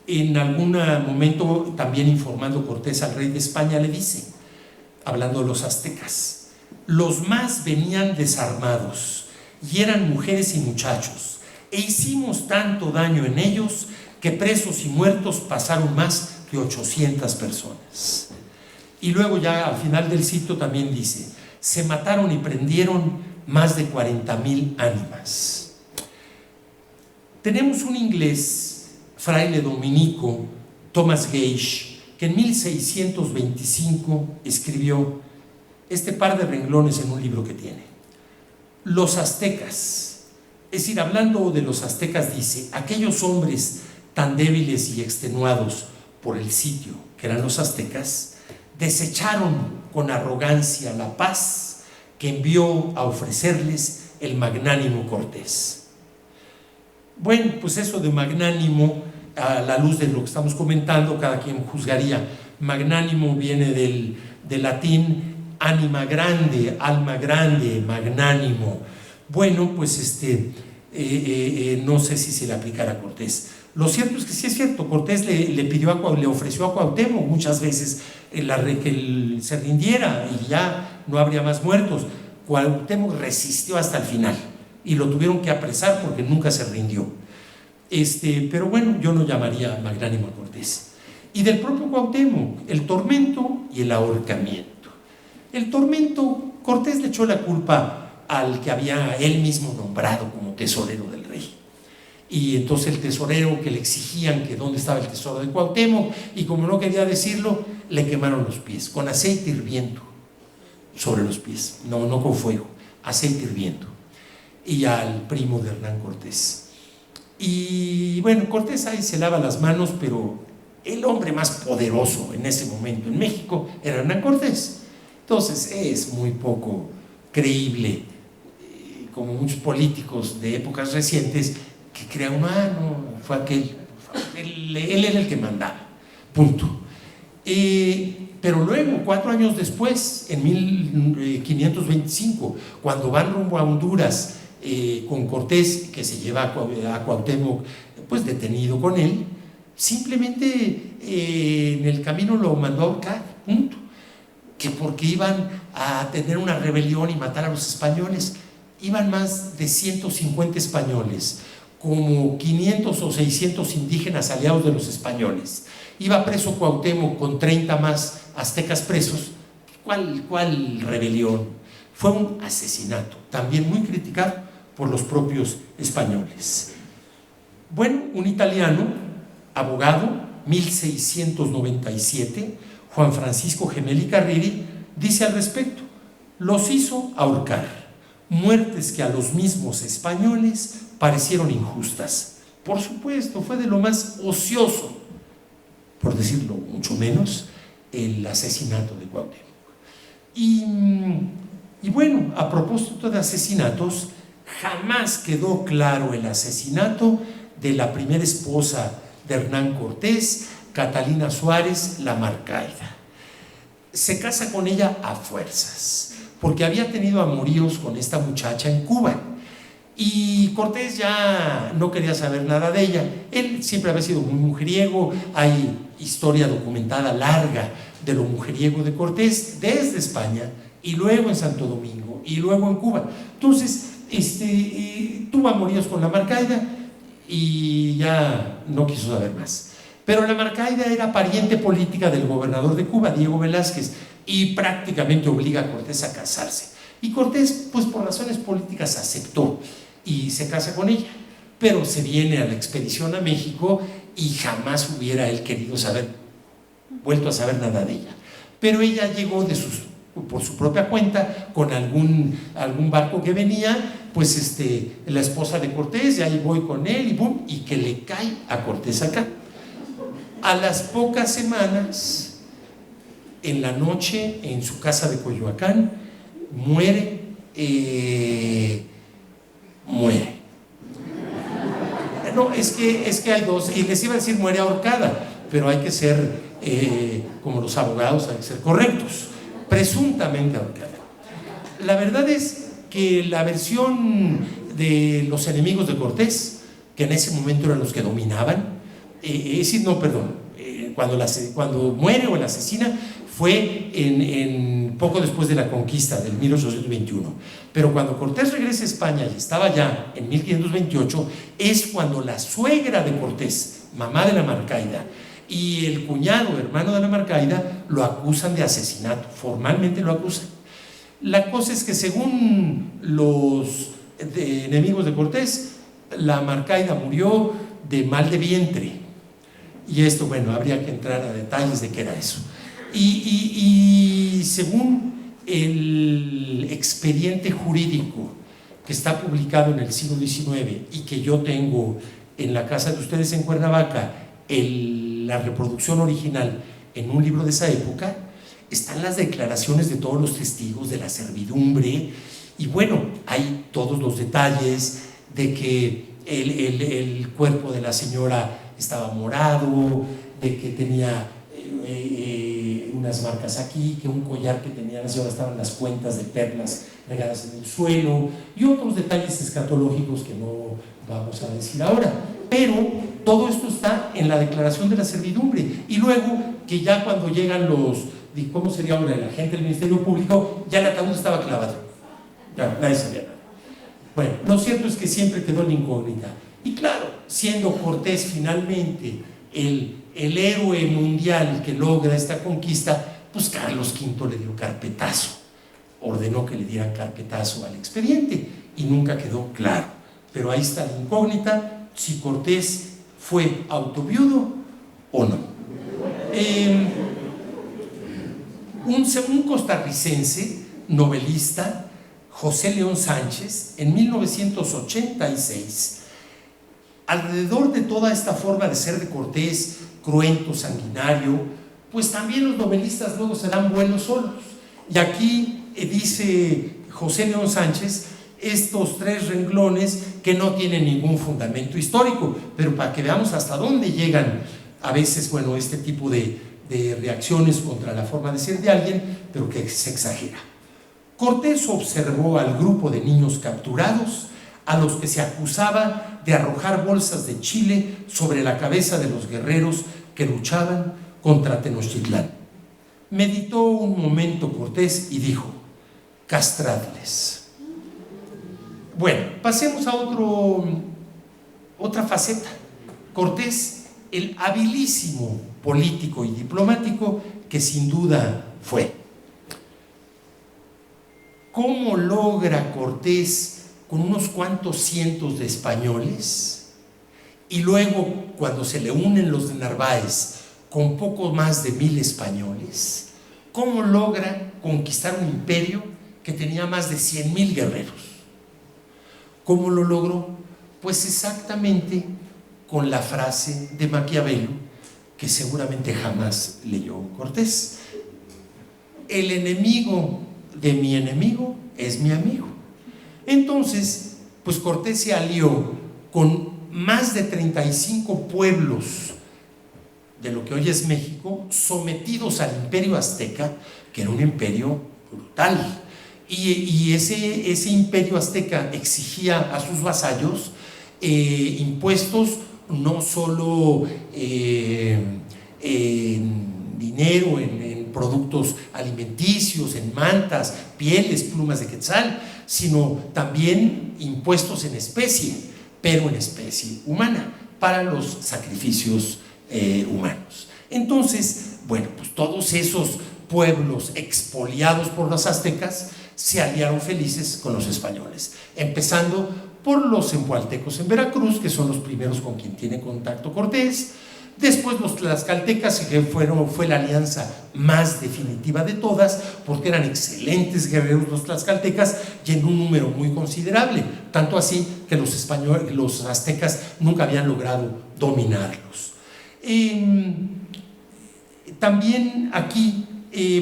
en algún momento, también informando Cortés al rey de España, le dice, hablando de los aztecas: los más venían desarmados y eran mujeres y muchachos, e hicimos tanto daño en ellos que presos y muertos pasaron más que 800 personas. Y luego ya al final del sitio también dice: se mataron y prendieron más de 40,000 ánimas. Tenemos un inglés, fraile dominico, Thomas Gage, que en 1625 escribió este par de renglones en un libro que tiene. Los aztecas, es decir, hablando de los aztecas, dice: aquellos hombres tan débiles y extenuados por el sitio que eran los aztecas, desecharon con arrogancia la paz que envió a ofrecerles el magnánimo Cortés. Bueno, pues eso de magnánimo, a la luz de lo que estamos comentando, cada quien juzgaría. Magnánimo viene del latín anima grande, alma grande, magnánimo. Bueno, pues no sé si se le aplicará a Cortés. Lo cierto es que sí es cierto, Cortés le ofreció a Cuauhtémoc muchas veces que se rindiera y ya no habría más muertos. Cuauhtémoc resistió hasta el final y lo tuvieron que apresar porque nunca se rindió. Pero bueno, yo no llamaría magnánimo a Cortés. Y del propio Cuauhtémoc, el tormento y el ahorcamiento. El tormento, Cortés le echó la culpa al que había él mismo nombrado como tesorero del rey. Y entonces el tesorero, que le exigían que dónde estaba el tesoro de Cuauhtémoc, y como no quería decirlo, le quemaron los pies con aceite hirviendo sobre los pies, no con fuego, aceite hirviendo. Y al primo de Hernán Cortés. Y bueno, Cortés ahí se lava las manos, pero el hombre más poderoso en ese momento en México era Hernán Cortés. Entonces es muy poco creíble, como muchos políticos de épocas recientes, que crean, no, fue aquel, él era el que mandaba, punto. Pero luego, 4 años después, en 1525, cuando van rumbo a Honduras, con Cortés, que se lleva a Cuauhtémoc pues detenido con él, simplemente en el camino lo mandó a ahorcar, punto. Que porque iban a tener una rebelión y matar a los españoles. Iban más de 150 españoles, como 500 o 600 indígenas aliados de los españoles. Iba preso Cuauhtémoc con 30 más aztecas presos. ¿Cuál rebelión? Fue un asesinato, también muy criticado por los propios españoles. Bueno, un italiano, abogado, 1697, Juan Francisco Gemelli Carriri, dice al respecto: los hizo ahorcar, muertes que a los mismos españoles parecieron injustas. Por supuesto, fue de lo más ocioso, por decirlo mucho menos, el asesinato de Cuauhtémoc. Y bueno, a propósito de asesinatos, jamás quedó claro el asesinato de la primera esposa de Hernán Cortés, Catalina Suárez, la Marcaida. Se casa con ella a fuerzas, porque había tenido amoríos con esta muchacha en Cuba. Y Cortés ya no quería saber nada de ella. Él siempre había sido muy mujeriego. Hay historia documentada larga de lo mujeriego de Cortés desde España, y luego en Santo Domingo, y luego en Cuba. Entonces, tuvo amoríos con la Marcaida y ya no quiso saber más. Pero la Marcaida era pariente política del gobernador de Cuba, Diego Velázquez, y prácticamente obliga a Cortés a casarse. Y Cortés, pues por razones políticas, aceptó y se casa con ella. Pero se viene a la expedición a México y jamás hubiera él querido vuelto a saber nada de ella. Pero ella llegó de sus por su propia cuenta, con algún barco que venía, pues la esposa de Cortés, y ahí voy con él, y boom, y que le cae a Cortés acá. A las pocas semanas, en la noche, en su casa de Coyoacán, muere. No, es que hay dos, y les iba a decir muere ahorcada, pero hay que ser, como los abogados, hay que ser correctos, presuntamente ahorcada. La verdad es que la versión de los enemigos de Cortés, que en ese momento eran los que dominaban, cuando muere o la asesina, fue en poco después de la conquista del 1821, pero cuando Cortés regresa a España y estaba ya en 1528, es cuando la suegra de Cortés, mamá de la Marcaida, y el cuñado, hermano de la Marcaida, lo acusan de asesinato, formalmente lo acusan. La cosa es que según los enemigos de Cortés, la Marcaida murió de mal de vientre, y esto, bueno, habría que entrar a detalles de qué era eso. Y según el expediente jurídico que está publicado en el siglo XIX y que yo tengo en la casa de ustedes en Cuernavaca, la reproducción original en un libro de esa época, están las declaraciones de todos los testigos de la servidumbre, y bueno, hay todos los detalles de que el cuerpo de la señora estaba morado, de que tenía unas marcas aquí, que un collar que tenía la señora estaban las cuentas de perlas regadas en el suelo, y otros detalles escatológicos que no vamos a decir ahora, pero todo esto está en la declaración de la servidumbre. Y luego que ya cuando llegan ¿cómo sería ahora? El agente del Ministerio Público, ya el ataúd estaba clavado, ya nadie sabía nada. Bueno, lo cierto es que siempre quedó la incógnita, y claro, siendo Cortés finalmente el héroe mundial que logra esta conquista, pues Carlos V le dio carpetazo, ordenó que le dieran carpetazo al expediente, y nunca quedó claro. Pero ahí está la incógnita, si Cortés fue autoviudo o no. Un costarricense novelista, José León Sánchez, en 1986, alrededor de toda esta forma de ser de Cortés, cruento, sanguinario, pues también los novelistas luego se dan vuelos solos. Y aquí dice José León Sánchez estos 3 renglones que no tienen ningún fundamento histórico, pero para que veamos hasta dónde llegan a veces, bueno, este tipo de reacciones contra la forma de ser de alguien, pero que se exagera. Cortés observó al grupo de niños capturados, a los que se acusaba de arrojar bolsas de chile sobre la cabeza de los guerreros que luchaban contra Tenochtitlán. Meditó un momento Cortés y dijo: castradles. Bueno, pasemos a otra faceta. Cortés, el habilísimo político y diplomático que sin duda fue. ¿Cómo logra Cortés con unos cuantos cientos de españoles, y luego cuando se le unen los de Narváez con poco más de 1000 españoles, cómo logra conquistar un imperio que tenía más de 100,000 guerreros? ¿Cómo lo logró? Pues exactamente con la frase de Maquiavelo que seguramente jamás leyó Cortés: el enemigo de mi enemigo es mi amigo. Entonces, pues Cortés se alió con más de 35 pueblos de lo que hoy es México, sometidos al imperio azteca, que era un imperio brutal. Y ese imperio azteca exigía a sus vasallos impuestos no solo en dinero, en productos alimenticios, en mantas, pieles, plumas de quetzal, sino también impuestos en especie, pero en especie humana, para los sacrificios humanos. Entonces, bueno, pues todos esos pueblos expoliados por los aztecas se aliaron felices con los españoles, empezando por los empualtecos en Veracruz, que son los primeros con quien tiene contacto Cortés, Después los tlaxcaltecas, que fue la alianza más definitiva de todas, porque eran excelentes guerreros los tlaxcaltecas y en un número muy considerable, tanto así que los aztecas nunca habían logrado dominarlos. También aquí,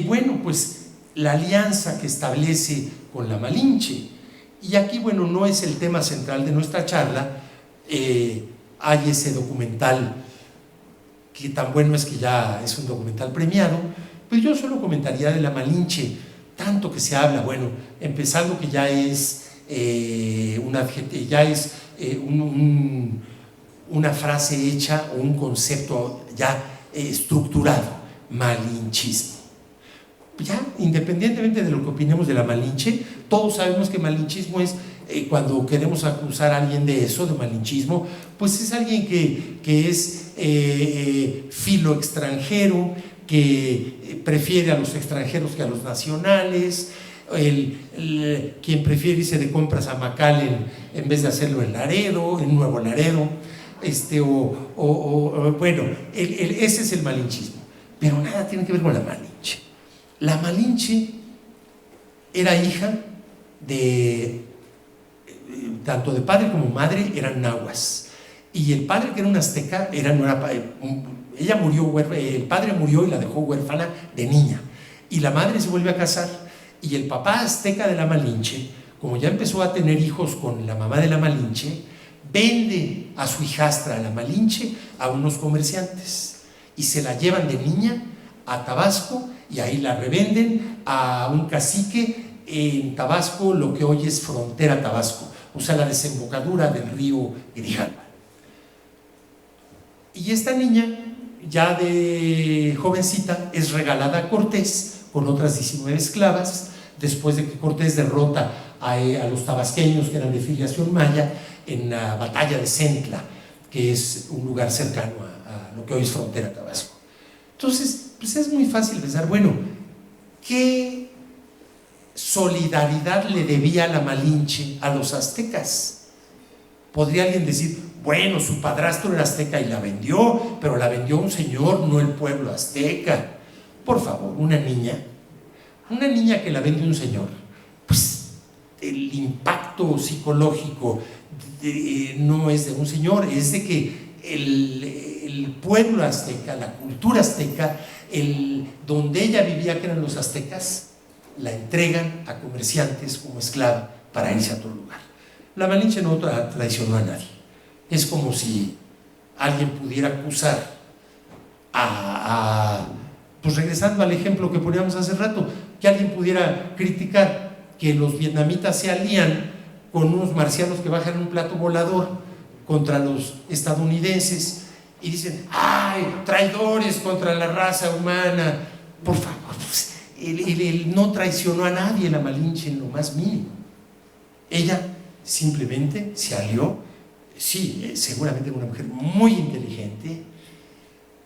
bueno, pues la alianza que establece con la Malinche, y aquí, bueno, no es el tema central de nuestra charla. Hay ese documental que tan bueno es que ya es un documental premiado, pero yo solo comentaría de la Malinche, tanto que se habla, bueno, empezando que ya es una frase hecha o un concepto ya estructurado, malinchismo. Ya, independientemente de lo que opinemos de la Malinche, todos sabemos que malinchismo es, cuando queremos acusar a alguien de eso, de malinchismo, pues es alguien que es filo extranjero, que prefiere a los extranjeros que a los nacionales, quien prefiere irse de compras a McAllen en vez de hacerlo en Laredo, en Nuevo Laredo, bueno, ese es el malinchismo, pero nada tiene que ver con la Malinche. La Malinche era hija de, tanto de padre como madre eran nahuas, y el padre, que era un azteca, ella murió, el padre murió y la dejó huérfana de niña, y la madre se vuelve a casar, y el papá azteca de la Malinche, como ya empezó a tener hijos con la mamá de la Malinche, vende a su hijastra, la Malinche, a unos comerciantes, y se la llevan de niña a Tabasco, y ahí la revenden a un cacique en Tabasco, lo que hoy es frontera Tabasco, o sea, la desembocadura del río Grijalva. Y esta niña, ya de jovencita, es regalada a Cortés con otras 19 esclavas, después de que Cortés derrota a los tabasqueños, que eran de filiación maya, en la batalla de Centla, que es un lugar cercano a lo que hoy es frontera Tabasco. Entonces, pues es muy fácil pensar, bueno, ¿qué solidaridad le debía la Malinche a los aztecas? Podría alguien decir, bueno, su padrastro era azteca y la vendió, pero la vendió un señor, no el pueblo azteca. Por favor, una niña que la vende un señor, pues el impacto psicológico no es de un señor, es de que el pueblo azteca, la cultura azteca, donde ella vivía, que eran los aztecas, la entregan a comerciantes como esclava para irse a otro lugar. La Malinche no traicionó a nadie. Es como si alguien pudiera acusar pues regresando al ejemplo que poníamos hace rato, que alguien pudiera criticar que los vietnamitas se alían con unos marcianos que bajan un plato volador contra los estadounidenses y dicen, ¡ay, traidores contra la raza humana! Por favor, pues, él no traicionó a nadie, la Malinche, en lo más mínimo. Ella simplemente se alió, sí, seguramente una mujer muy inteligente,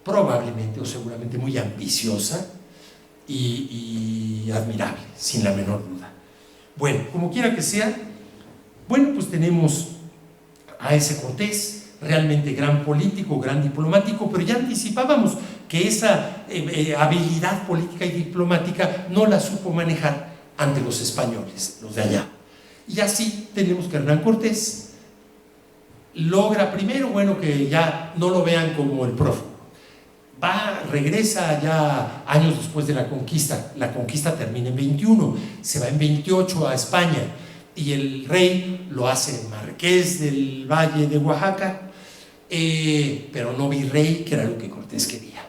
probablemente o seguramente muy ambiciosa y admirable, sin la menor duda. Bueno, como quiera que sea, bueno, pues tenemos a ese Cortés, realmente gran político, gran diplomático, pero ya anticipábamos que esa habilidad política y diplomática no la supo manejar ante los españoles, los de allá. Y así tenemos que Hernán Cortés logra primero, bueno, que ya no lo vean como el prófugo. Regresa ya años después de la conquista termina en 21, se va en 28 a España, y el rey lo hace marqués del Valle de Oaxaca, pero no virrey, que era lo que Cortés quería.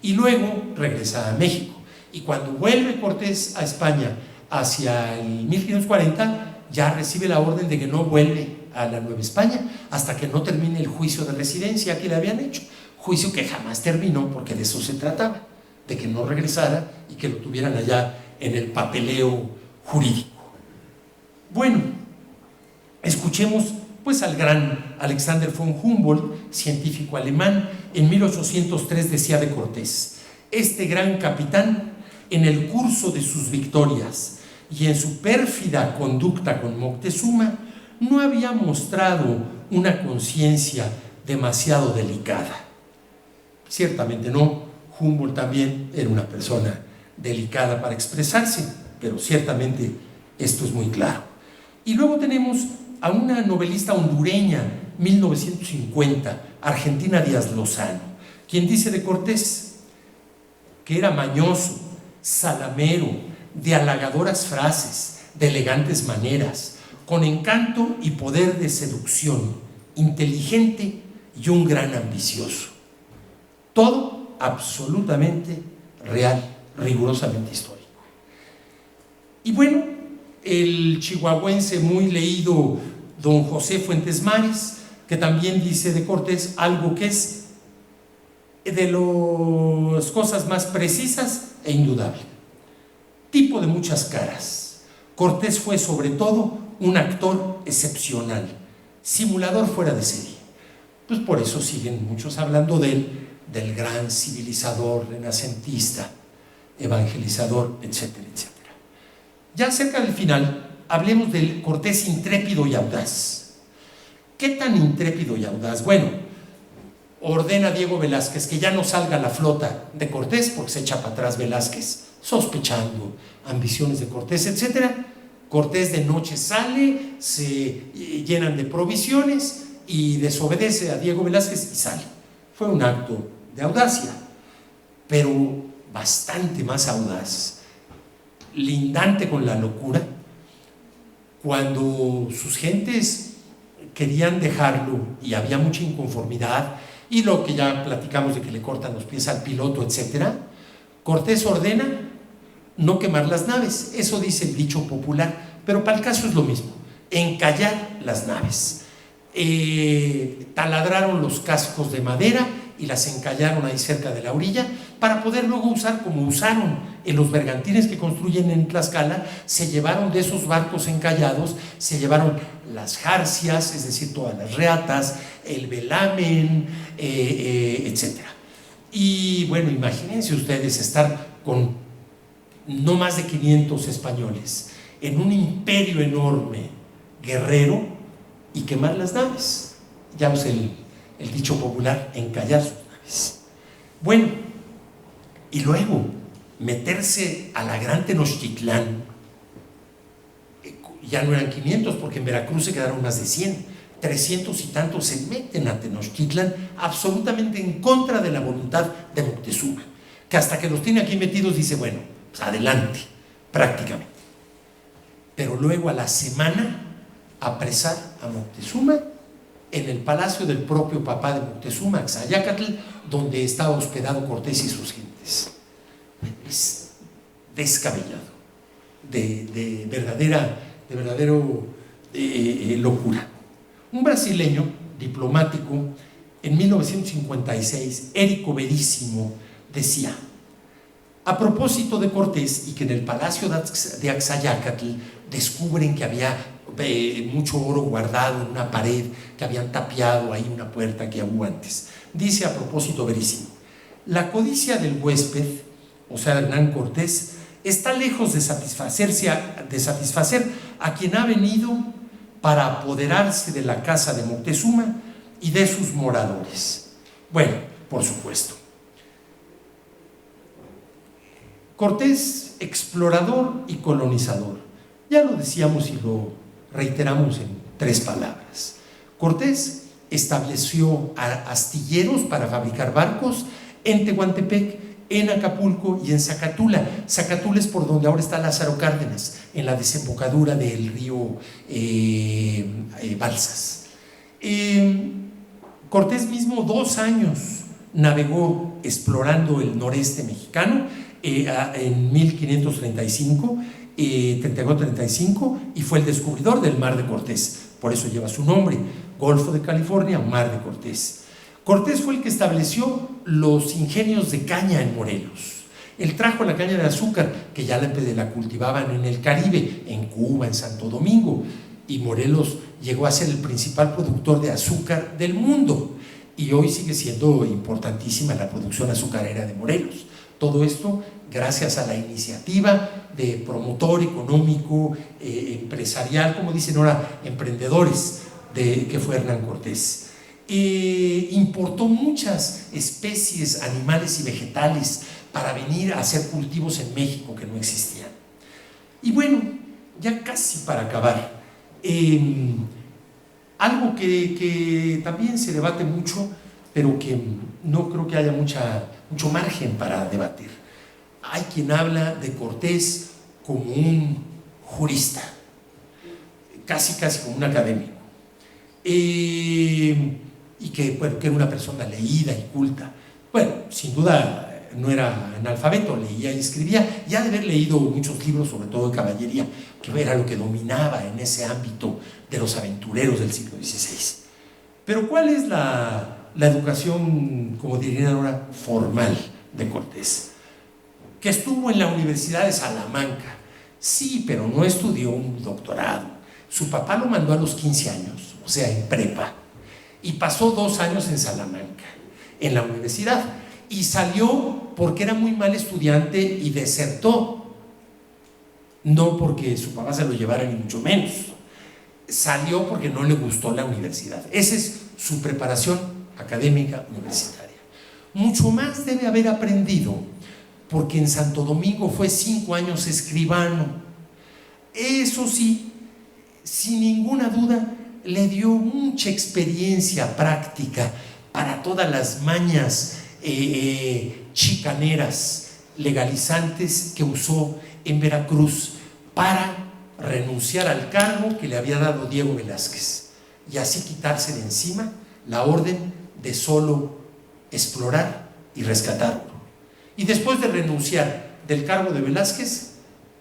Y luego regresa a México, y cuando vuelve Cortés a España hacia el 1540, ya recibe la orden de que no vuelve a la Nueva España hasta que no termine el juicio de residencia que le habían hecho, juicio que jamás terminó, porque de eso se trataba, de que no regresara y que lo tuvieran allá en el papeleo jurídico. Bueno, escuchemos pues al gran Alexander von Humboldt, científico alemán. En 1803 decía de Cortés: este gran capitán, en el curso de sus victorias y en su pérfida conducta con Moctezuma, no había mostrado una conciencia demasiado delicada. Ciertamente no. Humboldt también era una persona delicada para expresarse, pero ciertamente esto es muy claro. Y luego tenemos a una novelista hondureña, 1950, Argentina Díaz Lozano, quien dice de Cortés que era mañoso, salamero, de halagadoras frases, de elegantes maneras, con encanto y poder de seducción, inteligente y un gran ambicioso. Todo absolutamente real, rigurosamente histórico. Y bueno, el chihuahuense muy leído don José Fuentes Mares, que también dice de Cortés algo que es de las cosas más precisas e indudable. Tipo de muchas caras. Cortés fue sobre todo un actor excepcional, simulador fuera de serie. Pues por eso siguen muchos hablando de él, del gran civilizador, renacentista, evangelizador, etcétera, etcétera. Ya cerca del final, hablemos del Cortés intrépido y audaz. ¿Qué tan intrépido y audaz? Bueno, ordena a Diego Velázquez que ya no salga la flota de Cortés, porque se echa para atrás Velázquez, sospechando ambiciones de Cortés, etcétera. Cortés de noche sale, se llenan de provisiones y desobedece a Diego Velázquez y sale. Fue un acto de audacia, pero bastante más audaz, lindante con la locura, cuando sus gentes querían dejarlo y había mucha inconformidad, y lo que ya platicamos de que le cortan los pies al piloto, etcétera. Cortés ordena no quemar las naves, eso dice el dicho popular, pero para el caso es lo mismo, encallar las naves. Taladraron los cascos de madera y las encallaron ahí cerca de la orilla para poder luego usar, como usaron en los bergantines que construyen en Tlaxcala. Se llevaron de esos barcos encallados, se llevaron las jarcias, es decir, todas las reatas, el velamen, etcétera. Y bueno, imagínense ustedes estar con no más de 500 españoles en un imperio enorme, guerrero, y quemar las naves. Ya ves el dicho popular, encallar sus naves. Bueno, y luego meterse a la gran Tenochtitlán. Ya no eran 500, porque en Veracruz se quedaron más de 100, 300 y tantos se meten a Tenochtitlán absolutamente en contra de la voluntad de Moctezuma, que hasta que los tiene aquí metidos dice, bueno, pues adelante, prácticamente. Pero luego a la semana apresar a Moctezuma en el palacio del propio papá de Moctezuma, Axayácatl, donde estaba hospedado Cortés y sus gentes. Es descabellado, de verdadero locura. Un brasileño diplomático en 1956, Érico Veríssimo, decía, a propósito de Cortés, y que en el palacio de Axayácatl descubren que había mucho oro guardado en una pared, que habían tapiado ahí una puerta que hubo antes. Dice a propósito Veríssimo, la codicia del huésped, o sea, Hernán Cortés, está lejos de satisfacer a quien ha venido para apoderarse de la casa de Moctezuma y de sus moradores. Bueno, por supuesto. Cortés, explorador y colonizador. Ya lo decíamos y lo reiteramos en 3 palabras. Cortés estableció astilleros para fabricar barcos en Tehuantepec, en Acapulco y en Zacatula. Zacatula es por donde ahora está Lázaro Cárdenas, en la desembocadura del río Balsas. Cortés mismo 2 años navegó explorando el noreste mexicano en 1535, 34-35, y fue el descubridor del Mar de Cortés, por eso lleva su nombre, Golfo de California, Mar de Cortés. Cortés fue el que estableció los ingenios de caña en Morelos. Él trajo la caña de azúcar, que ya la cultivaban en el Caribe, en Cuba, en Santo Domingo, y Morelos llegó a ser el principal productor de azúcar del mundo, y hoy sigue siendo importantísima la producción azucarera de Morelos. Todo esto gracias a la iniciativa de promotor económico, empresarial, como dicen ahora, emprendedores, que fue Hernán Cortés. importó muchas especies animales y vegetales para venir a hacer cultivos en México que no existían. Y bueno, ya casi para acabar, algo que también se debate mucho, pero que no creo que haya mucho margen para debatir. Hay quien habla de Cortés como un jurista, casi como un académico, y que, bueno, que era una persona leída y culta. Bueno, sin duda no era analfabeto, leía y escribía, y ha de haber leído muchos libros, sobre todo de caballería, que era lo que dominaba en ese ámbito de los aventureros del siglo XVI. Pero ¿cuál es la educación, como dirían ahora, formal de Cortés? Que estuvo en la Universidad de Salamanca, sí, pero no estudió un doctorado. Su papá lo mandó a los 15 años, o sea, en prepa, y pasó 2 años en Salamanca, en la universidad, y salió porque era muy mal estudiante y desertó, no porque su papá se lo llevara ni mucho menos, salió porque no le gustó la universidad. Esa es su preparación académica universitaria. Mucho más debe haber aprendido porque en Santo Domingo fue 5 años escribano. Eso sí, sin ninguna duda, le dio mucha experiencia práctica para todas las mañas chicaneras, legalizantes que usó en Veracruz para renunciar al cargo que le había dado Diego Velázquez y así quitarse de encima la orden de solo explorar y rescatar oro. Y después de renunciar del cargo de Velázquez,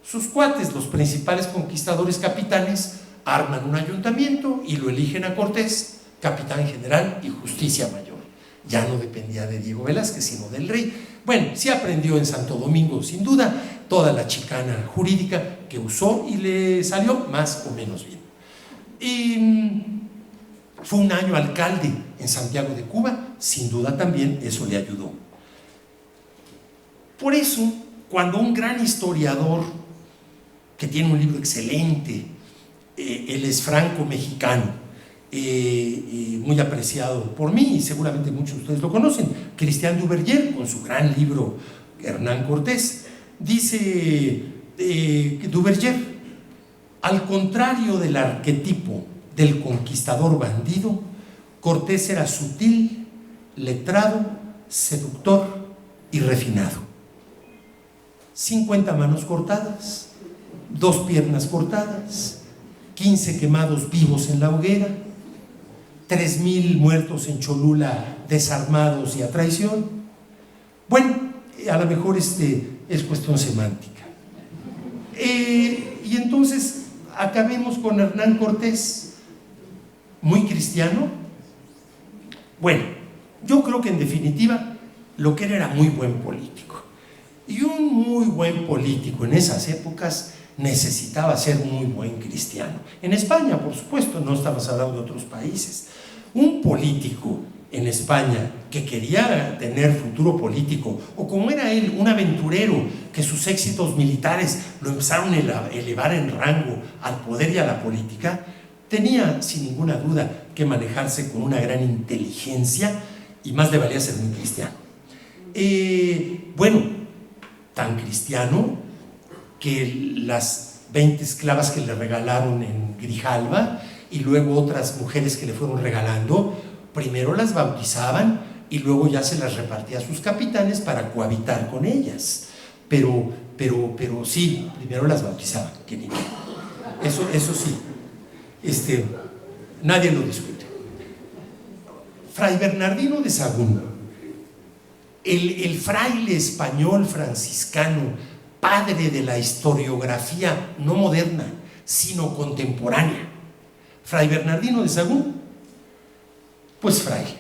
sus cuates, los principales conquistadores capitanes, arman un ayuntamiento y lo eligen a Cortés capitán general y justicia mayor. Ya no dependía de Diego Velázquez, sino del rey. Bueno, sí aprendió en Santo Domingo, sin duda, toda la chicana jurídica que usó y le salió más o menos bien. Y fue un año alcalde en Santiago de Cuba, sin duda también eso le ayudó. Por eso, cuando un gran historiador, que tiene un libro excelente, él es franco-mexicano, muy apreciado por mí y seguramente muchos de ustedes lo conocen, Christian Duverger, con su gran libro Hernán Cortés, dice Duverger: al contrario del arquetipo del conquistador bandido, Cortés era sutil, letrado, seductor y refinado. 50 manos cortadas, 2 piernas cortadas, 15 quemados vivos en la hoguera, 3,000 muertos en Cholula desarmados y a traición. Bueno, a lo mejor es cuestión semántica. Y entonces acabemos con Hernán Cortés, muy cristiano. Bueno, yo creo que en definitiva lo que era muy buen político. Y un muy buen político en esas épocas necesitaba ser muy buen cristiano. En España, por supuesto, no estamos hablando de otros países. Un político en España que quería tener futuro político, o como era él, un aventurero que sus éxitos militares lo empezaron a elevar en rango al poder y a la política, tenía sin ninguna duda que manejarse con una gran inteligencia y más le valía ser muy cristiano. Bueno, tan cristiano que las 20 esclavas que le regalaron en Grijalba y luego otras mujeres que le fueron regalando, primero las bautizaban y luego ya se las repartía a sus capitanes para cohabitar con ellas. Pero sí, primero las bautizaban, eso sí, nadie lo discute. Fray Bernardino de Sahagún, el fraile español franciscano, padre de la historiografía no moderna, sino contemporánea, Fray Bernardino de Sahagún, pues fraile,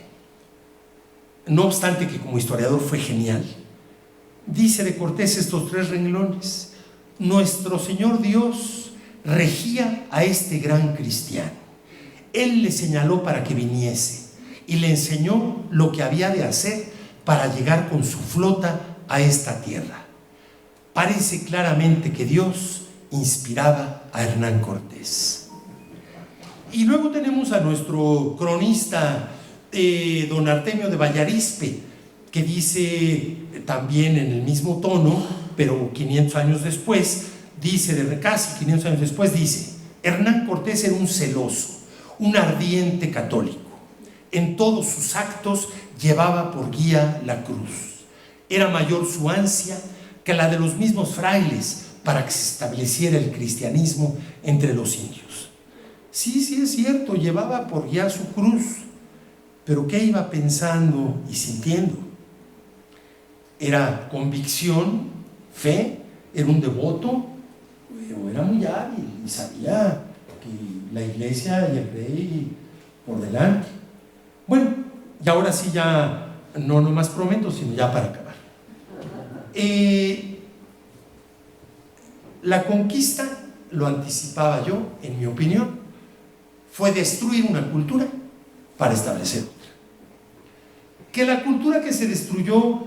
no obstante que como historiador fue genial, dice de Cortés estos 3 renglones: nuestro Señor Dios regía a este gran cristiano, Él le señaló para que viniese y le enseñó lo que había de hacer para llegar con su flota a esta tierra. Parece claramente que Dios inspiraba a Hernán Cortés. Y luego tenemos a nuestro cronista don Artemio de Vallarispe, que dice también en el mismo tono, pero 500 años después, casi 500 años después, dice: Hernán Cortés era un celoso, un ardiente católico. En todos sus actos llevaba por guía la cruz. Era mayor su ansia que la de los mismos frailes para que se estableciera el cristianismo entre los indios. Sí, es cierto, llevaba por guía su cruz, pero ¿qué iba pensando y sintiendo? Era convicción, fe, era un devoto, pero era muy hábil y sabía que la iglesia y el rey por delante. Bueno, y ahora sí ya, no más prometo, sino ya para acabar. La conquista, lo anticipaba yo, en mi opinión, fue destruir una cultura para establecer otra. Que la cultura que se destruyó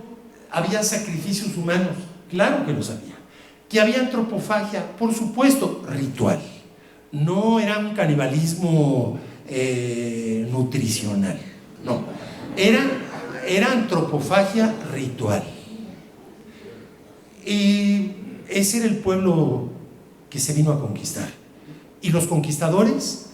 había sacrificios humanos, claro que lo sabía. Que había antropofagia, por supuesto, ritual. No era un canibalismo nutricional, no. Era antropofagia ritual. Ese era el pueblo que se vino a conquistar. Y los conquistadores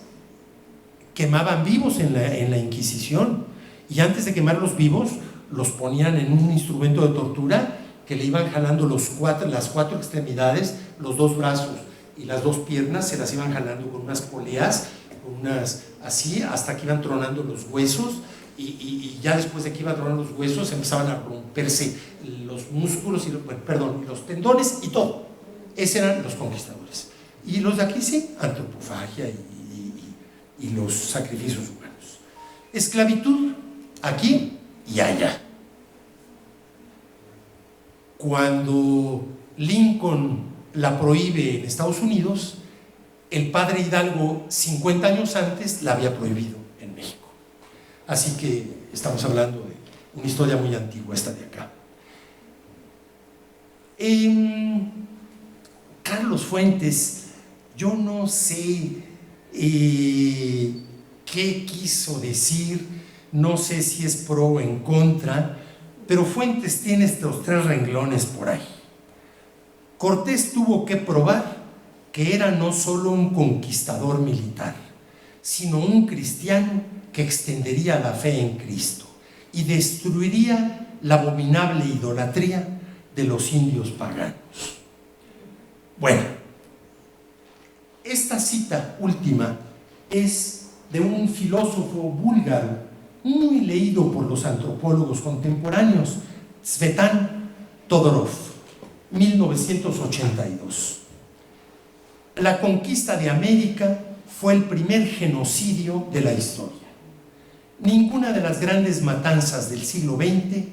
quemaban vivos en la Inquisición, y antes de quemarlos vivos los ponían en un instrumento de tortura que le iban jalando las cuatro extremidades, los dos brazos y las dos piernas, se las iban jalando con unas poleas, así, hasta que iban tronando los huesos, y ya después de que iban tronando los huesos empezaban a romperse los músculos y los tendones y todo. Esos eran los conquistadores. Y los de aquí sí, antropofagia y los sacrificios humanos. Esclavitud aquí y allá. Cuando Lincoln la prohíbe en Estados Unidos, el padre Hidalgo 50 años antes la había prohibido en México. Así que estamos hablando de una historia muy antigua, esta de acá. Carlos Fuentes, yo no sé qué quiso decir, no sé si es pro o en contra, pero Fuentes tiene estos 3 renglones por ahí. Cortés tuvo que probar que era no solo un conquistador militar, sino un cristiano que extendería la fe en Cristo y destruiría la abominable idolatría de los indios paganos. Bueno, esta cita última es de un filósofo búlgaro muy leído por los antropólogos contemporáneos, Tzvetan Todorov, 1982. La conquista de América fue el primer genocidio de la historia. Ninguna de las grandes matanzas del siglo XX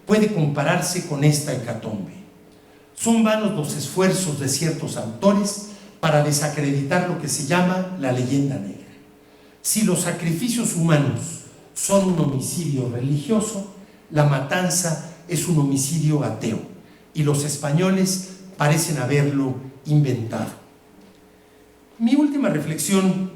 puede compararse con esta hecatombe. Son vanos los esfuerzos de ciertos autores para desacreditar lo que se llama la leyenda negra. Si los sacrificios humanos son un homicidio religioso, la matanza es un homicidio ateo, y los españoles parecen haberlo inventado. Mi última reflexión: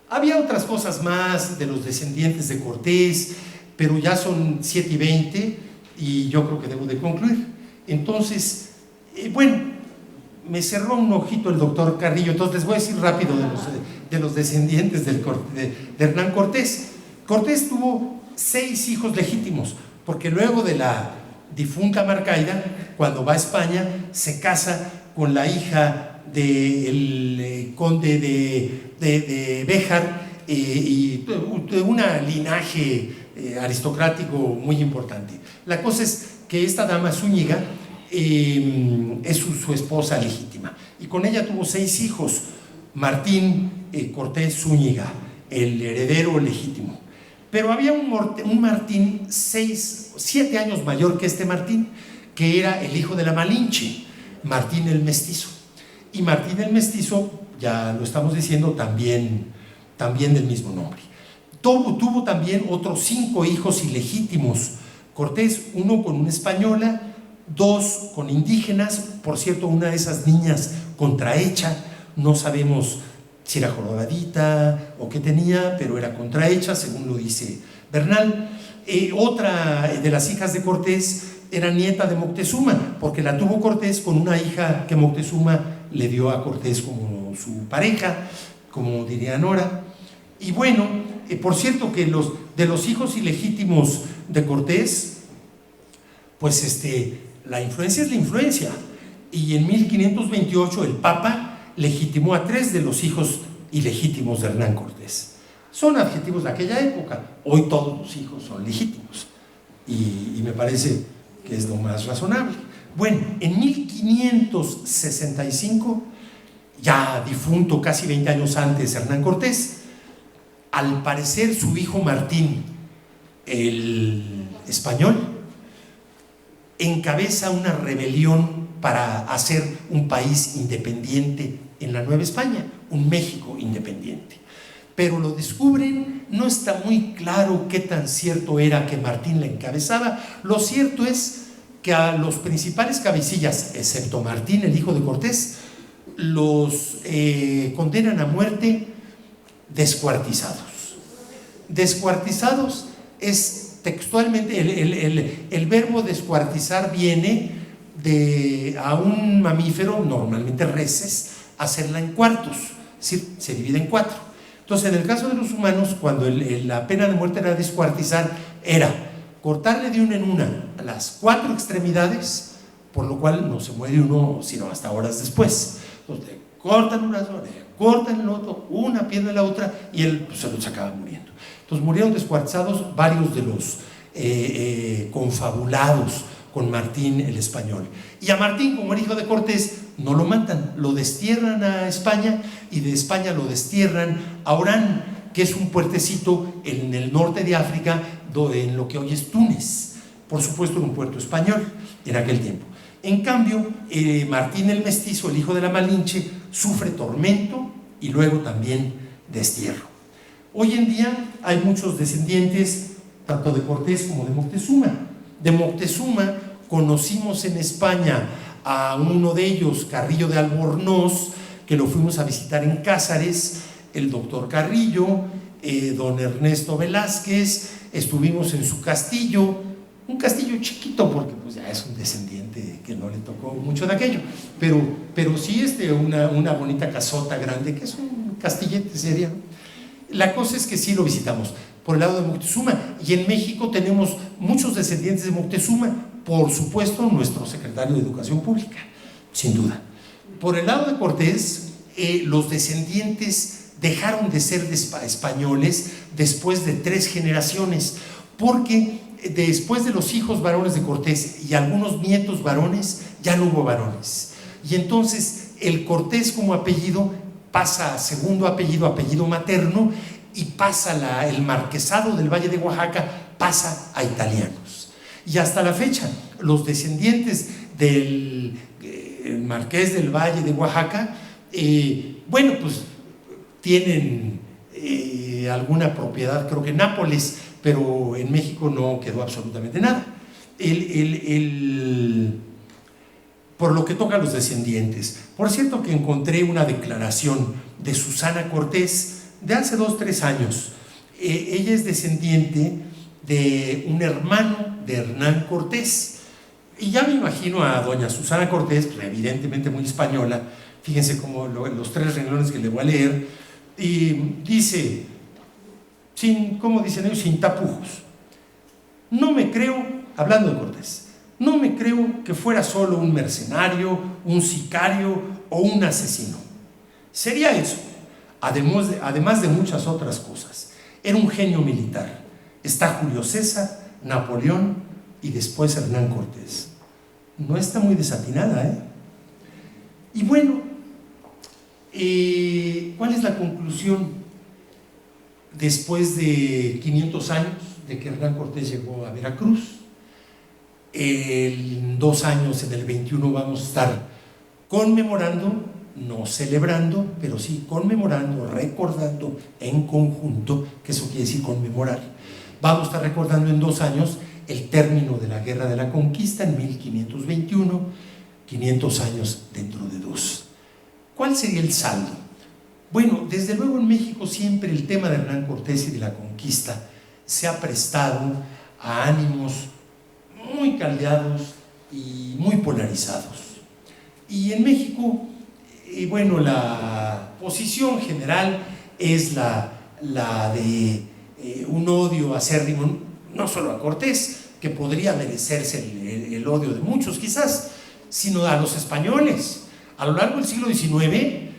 había otras cosas más de los descendientes de Cortés, pero ya son 7:20 y yo creo que debo de concluir. Entonces, bueno, me cerró un ojito el doctor Carrillo, entonces les voy a decir rápido de los descendientes de Hernán Cortés. Cortés tuvo 6 hijos legítimos, porque luego de la difunta Marcaida, cuando va a España, se casa con la hija del conde de Béjar, y de un linaje aristocrático muy importante. La cosa es que esta dama Zúñiga es su esposa legítima, y con ella tuvo 6 hijos. Martín Cortés Zúñiga, el heredero legítimo. Pero había un Martín 7 años mayor que este Martín, que era el hijo de la Malinche, Martín el Mestizo. Y Martín el Mestizo, ya lo estamos diciendo, también del mismo nombre. Tuvo también otros 5 hijos ilegítimos Cortés, uno con una española, 2 con indígenas. Por cierto, una de esas niñas contrahecha, no sabemos si era jorobadita o qué tenía, pero era contrahecha, según lo dice Bernal. Otra de las hijas de Cortés era nieta de Moctezuma, porque la tuvo Cortés con una hija que Moctezuma le dio a Cortés como su pareja, como diría Nora. Y bueno, por cierto que de los hijos ilegítimos de Cortés, pues la influencia es la influencia. Y en 1528 el Papa legitimó a 3 de los hijos ilegítimos de Hernán Cortés. Son adjetivos de aquella época. Hoy todos los hijos son legítimos. Y me parece que es lo más razonable. Bueno, en 1565, ya difunto casi 20 años antes Hernán Cortés, al parecer su hijo Martín, el español, encabeza una rebelión para hacer un país independiente en la Nueva España, un México independiente. Pero lo descubren, no está muy claro qué tan cierto era que Martín la encabezaba. Lo cierto es que a los principales cabecillas, excepto Martín, el hijo de Cortés, los condenan a muerte descuartizados. Descuartizados es textualmente, el verbo descuartizar viene a un mamífero, normalmente reses, hacerla en cuartos, es decir, se divide en 4. Entonces, en el caso de los humanos, cuando la pena de muerte era descuartizar, era cortarle de una en una a las 4 extremidades, por lo cual no se muere uno sino hasta horas después. Entonces, le cortan una zona, cortan el otro, una pierna la otra, y él se los acaba muriendo. Entonces, murieron descuartizados varios de los confabulados con Martín el español. Y a Martín, como el hijo de Cortés, no lo matan, lo destierran a España, y de España lo destierran a Orán, que es un puertecito en el norte de África, en lo que hoy es Túnez. Por supuesto, era un puerto español en aquel tiempo. En cambio, Martín el mestizo, el hijo de la Malinche, sufre tormento y luego también destierro. Hoy en día hay muchos descendientes, tanto de Cortés como de Moctezuma. De Moctezuma conocimos en España a uno de ellos, Carrillo de Albornoz, que lo fuimos a visitar en Cázares, el doctor Carrillo, don Ernesto Velázquez, estuvimos en su castillo, un castillo chiquito porque pues ya es un descendiente que no le tocó mucho de aquello, pero sí una bonita casota grande, que es un castillete sería, ¿no? La cosa es que sí lo visitamos por el lado de Moctezuma, y en México tenemos muchos descendientes de Moctezuma, por supuesto nuestro secretario de Educación Pública, sin duda. Por el lado de Cortés, los descendientes dejaron de ser españoles después de 3 generaciones, porque después de los hijos varones de Cortés y algunos nietos varones, ya no hubo varones. Y entonces el Cortés como apellido pasa a segundo apellido, apellido materno, y pasa el marquesado del Valle de Oaxaca, pasa a italianos. Y hasta la fecha, los descendientes del marqués del Valle de Oaxaca, bueno, pues tienen alguna propiedad, creo que en Nápoles, pero en México no quedó absolutamente nada. Por lo que toca a los descendientes, por cierto que encontré una declaración de Susana Cortés de hace 2 o 3 años. Ella es descendiente de un hermano de Hernán Cortés, y ya me imagino a doña Susana Cortés, pues evidentemente muy española. Fíjense cómo los 3 renglones que le voy a leer, y dice, ¿cómo dicen ellos? Sin tapujos: no me creo, hablando de Cortés, no me creo que fuera solo un mercenario, un sicario o un asesino. Sería eso, además de muchas otras cosas. Era un genio militar. Está Julio César, Napoleón y después Hernán Cortés. No está muy desatinada, ¿eh? Y bueno, ¿cuál es la conclusión? Después de 500 años de que Hernán Cortés llegó a Veracruz, en 2 años, en el 21, vamos a estar conmemorando, no celebrando, pero sí conmemorando, recordando en conjunto, que eso quiere decir conmemorar. Vamos a estar recordando en 2 años el término de la Guerra de la Conquista en 1521, 500 años dentro de 2. ¿Cuál sería el saldo? Bueno, desde luego en México siempre el tema de Hernán Cortés y de la conquista se ha prestado a ánimos muy caldeados y muy polarizados. Y en México, bueno, la posición general es la de un odio acérrimo, no solo a Cortés, que podría merecerse el odio de muchos quizás, sino a los españoles. A lo largo del siglo XIX,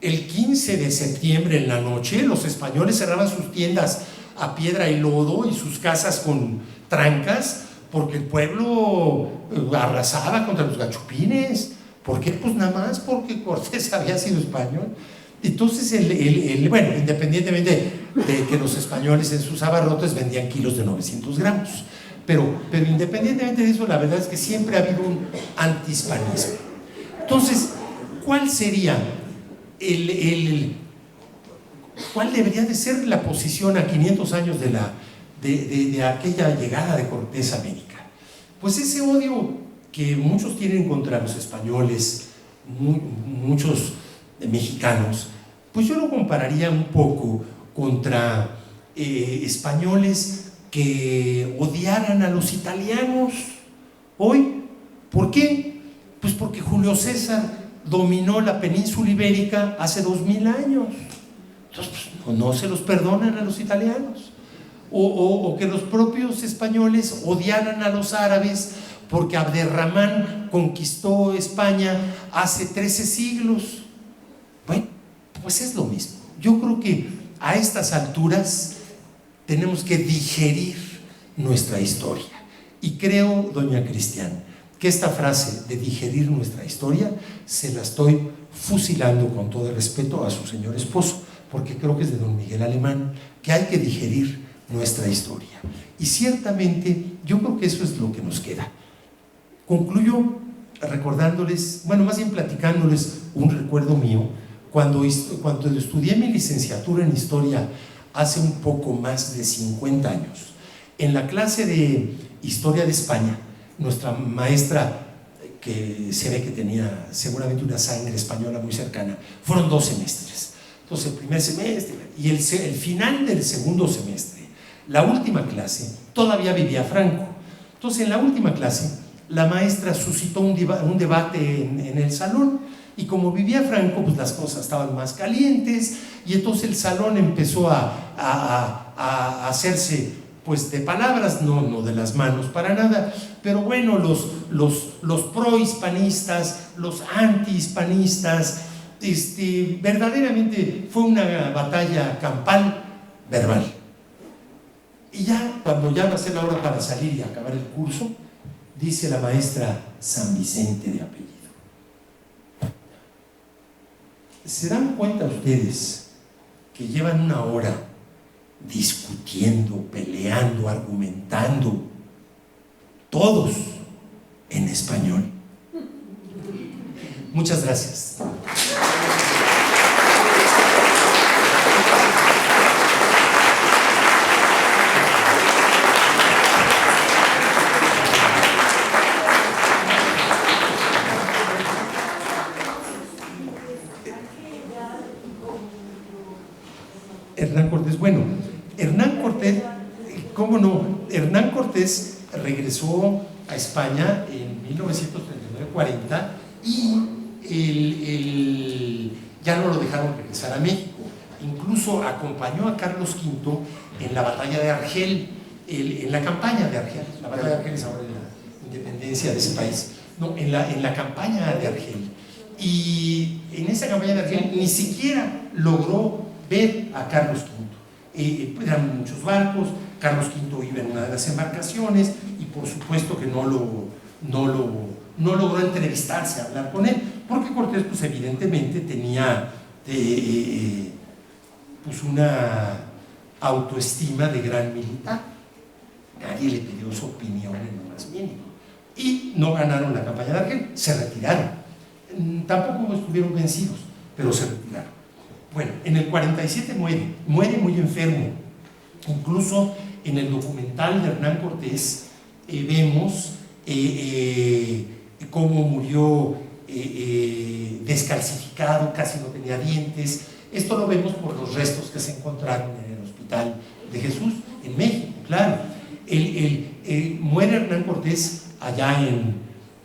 el 15 de septiembre en la noche, los españoles cerraban sus tiendas a piedra y lodo y sus casas con trancas, porque el pueblo arrasaba contra los gachupines. ¿Por qué? Pues nada más porque Cortés había sido español. Entonces, bueno, independientemente de que los españoles en sus abarrotes vendían kilos de 900 gramos, pero independientemente de eso, la verdad es que siempre ha habido un antihispanismo. Entonces, ¿cuál sería cuál debería de ser la posición a 500 años de aquella llegada de Cortés a América? Pues ese odio que muchos tienen contra los españoles, muchos mexicanos, pues yo lo compararía un poco contra españoles que odiaran a los italianos hoy. ¿Por qué? Pues porque Julio César dominó la península ibérica hace 2000 años. Entonces, pues, no se los perdonan a los italianos. O que los propios españoles odiaran a los árabes porque Abderramán conquistó España hace 13 siglos. Bueno, pues es lo mismo. Yo creo que a estas alturas tenemos que digerir nuestra historia. Y creo, doña Cristian, que esta frase de digerir nuestra historia se la estoy fusilando con todo el respeto a su señor esposo, porque creo que es de don Miguel Alemán, que hay que digerir nuestra historia. Y ciertamente yo creo que eso es lo que nos queda. Concluyo recordándoles, bueno, más bien platicándoles un recuerdo mío. Cuando estudié mi licenciatura en Historia hace un poco más de 50 años, en la clase de Historia de España, nuestra maestra, que se ve que tenía seguramente una sangre española muy cercana, fueron 2 semestres. Entonces, el primer semestre y el final del segundo semestre, la última clase, todavía vivía Franco. Entonces, en la última clase, la maestra suscitó un debate en el salón, y como vivía Franco, pues las cosas estaban más calientes, y entonces el salón empezó a hacerse pues de palabras, no de las manos para nada, pero bueno, los pro-hispanistas, los anti-hispanistas, verdaderamente fue una batalla campal verbal. Y ya, cuando ya va a ser la hora para salir y acabar el curso, dice la maestra San Vicente de apellido. ¿Se dan cuenta ustedes que llevan una hora discutiendo, peleando, argumentando, todos en español? Muchas gracias. Hernán Cortés, bueno, Hernán Cortés, ¿cómo no? Hernán Cortés regresó a España en 1939-40 y ya no lo dejaron regresar a México. Incluso acompañó a Carlos V en la batalla de Argel, en la campaña de Argel. La batalla de Argel es ahora la independencia de ese país. No, en la campaña de Argel. Y en esa campaña de Argel ni siquiera logró ver a Carlos V. Eran muchos barcos, Carlos V iba en una de las embarcaciones y por supuesto que no logró entrevistarse, hablar con él, porque Cortés pues evidentemente tenía pues una autoestima de gran militar. Nadie le pidió su opinión en lo más mínimo. Y no ganaron la campaña de Argel, se retiraron. Tampoco estuvieron vencidos, pero se retiraron. Bueno, en el 47 muere muy enfermo. Incluso en el documental de Hernán Cortés vemos cómo murió descalcificado, casi no tenía dientes. Esto lo vemos por los restos que se encontraron en el Hospital de Jesús en México. claro. Muere Hernán Cortés allá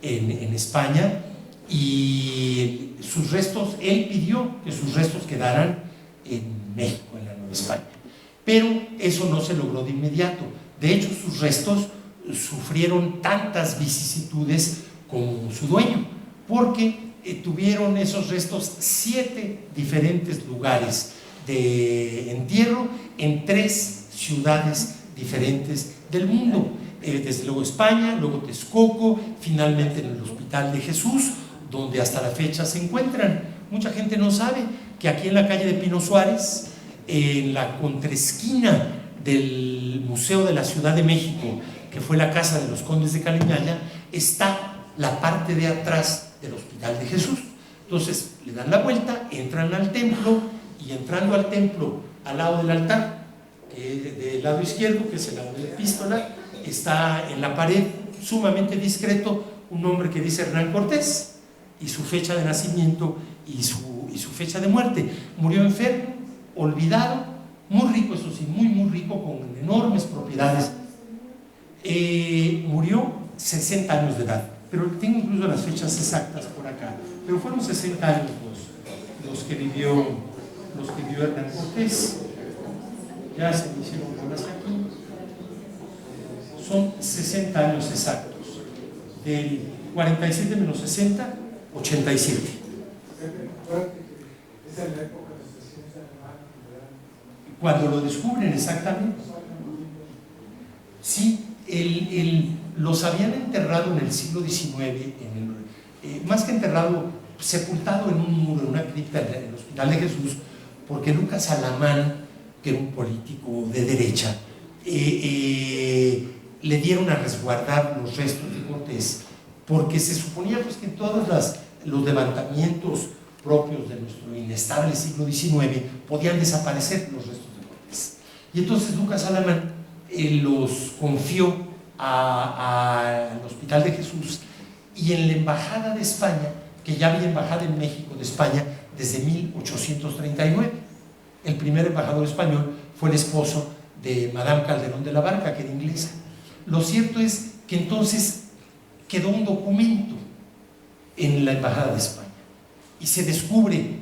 en España, y sus restos, él pidió que sus restos quedaran en México, en la Nueva España, pero eso no se logró de inmediato. De hecho, sus restos sufrieron tantas vicisitudes como su dueño, porque tuvieron esos restos 7 diferentes lugares de entierro en 3 ciudades diferentes del mundo. Desde luego España, luego Texcoco, finalmente en el Hospital de Jesús, donde hasta la fecha se encuentran. Mucha gente no sabe que aquí en la calle de Pino Suárez, en la contraesquina del Museo de la Ciudad de México, que fue la casa de los condes de Caliñaya, está la parte de atrás del Hospital de Jesús. Entonces le dan la vuelta, entran al templo, y entrando al templo, al lado del altar, del lado izquierdo, que es el lado de la epístola, está en la pared, sumamente discreto, un nombre que dice Hernán Cortés, y su fecha de nacimiento y su fecha de muerte. Murió enfermo, olvidado, muy rico, eso sí, muy rico, con enormes propiedades. Murió 60 años de edad, pero tengo incluso las fechas exactas por acá, pero fueron 60 años los que vivió Hernán Cortés. Ya se me hicieron bolas aquí. Son 60 años exactos. Del 47 menos 60, 87. Cuando lo descubren exactamente. Sí, los habían enterrado en el siglo XIX, más que enterrado, sepultado en un muro, en una cripta en el Hospital de Jesús, porque Lucas Alamán, que era un político de derecha, le dieron a resguardar los restos de Cortés, porque se suponía pues, que en todos los levantamientos propios de nuestro inestable siglo XIX podían desaparecer los restos de Cortés. Y entonces Lucas Alamán los confió al Hospital de Jesús, y en la Embajada de España, que ya había embajada en México de España desde 1839. El primer embajador español fue el esposo de Madame Calderón de la Barca, que era inglesa. Lo cierto es que entonces quedó un documento en la Embajada de España, y se descubre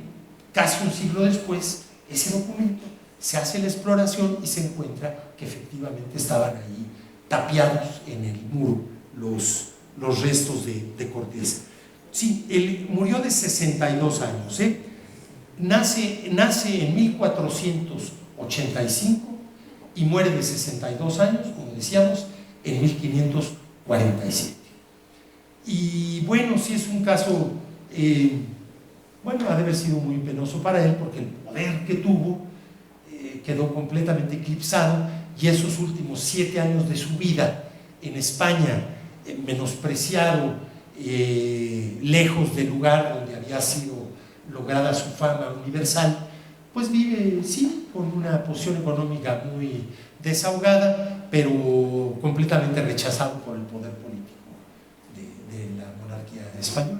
casi un siglo después ese documento, se hace la exploración y se encuentra que efectivamente estaban ahí tapiados en el muro los restos de Cortés. Sí, él murió de 62 años, nace en 1485 y muere de 62 años, como decíamos, en 1547. Y bueno, sí es un caso, bueno, ha de haber sido muy penoso para él, porque el poder que tuvo quedó completamente eclipsado, y esos últimos 7 años de su vida en España, menospreciado, lejos del lugar donde había sido lograda su fama universal, pues vive, sí, con una posición económica muy desahogada, pero completamente rechazado por el poder político de la monarquía española.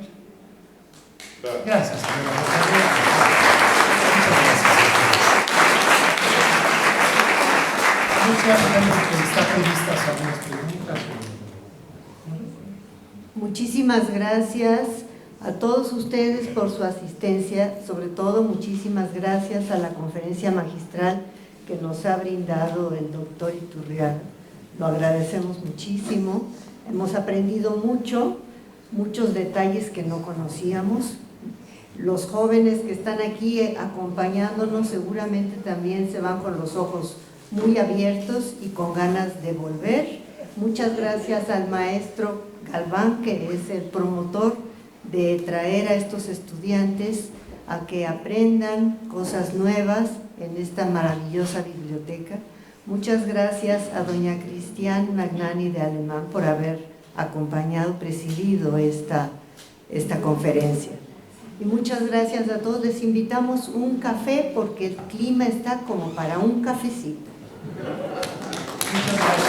Gracias, señora. Muchas gracias. No sé, está previstas algunas preguntas. Muchísimas gracias a todos ustedes por su asistencia, sobre todo muchísimas gracias a la conferencia magistral que nos ha brindado el doctor Iturriaga. Lo agradecemos muchísimo, hemos aprendido muchos detalles que no conocíamos. Los jóvenes que están aquí acompañándonos seguramente también se van con los ojos muy abiertos y con ganas de volver. Muchas gracias al maestro Galván, que es el promotor de traer a estos estudiantes a que aprendan cosas nuevas en esta maravillosa biblioteca. Muchas gracias a doña Cristian Magnani de Alemán por haber acompañado, presidido esta conferencia. Y muchas gracias a todos. Les invitamos un café porque el clima está como para un cafecito. Muchas gracias.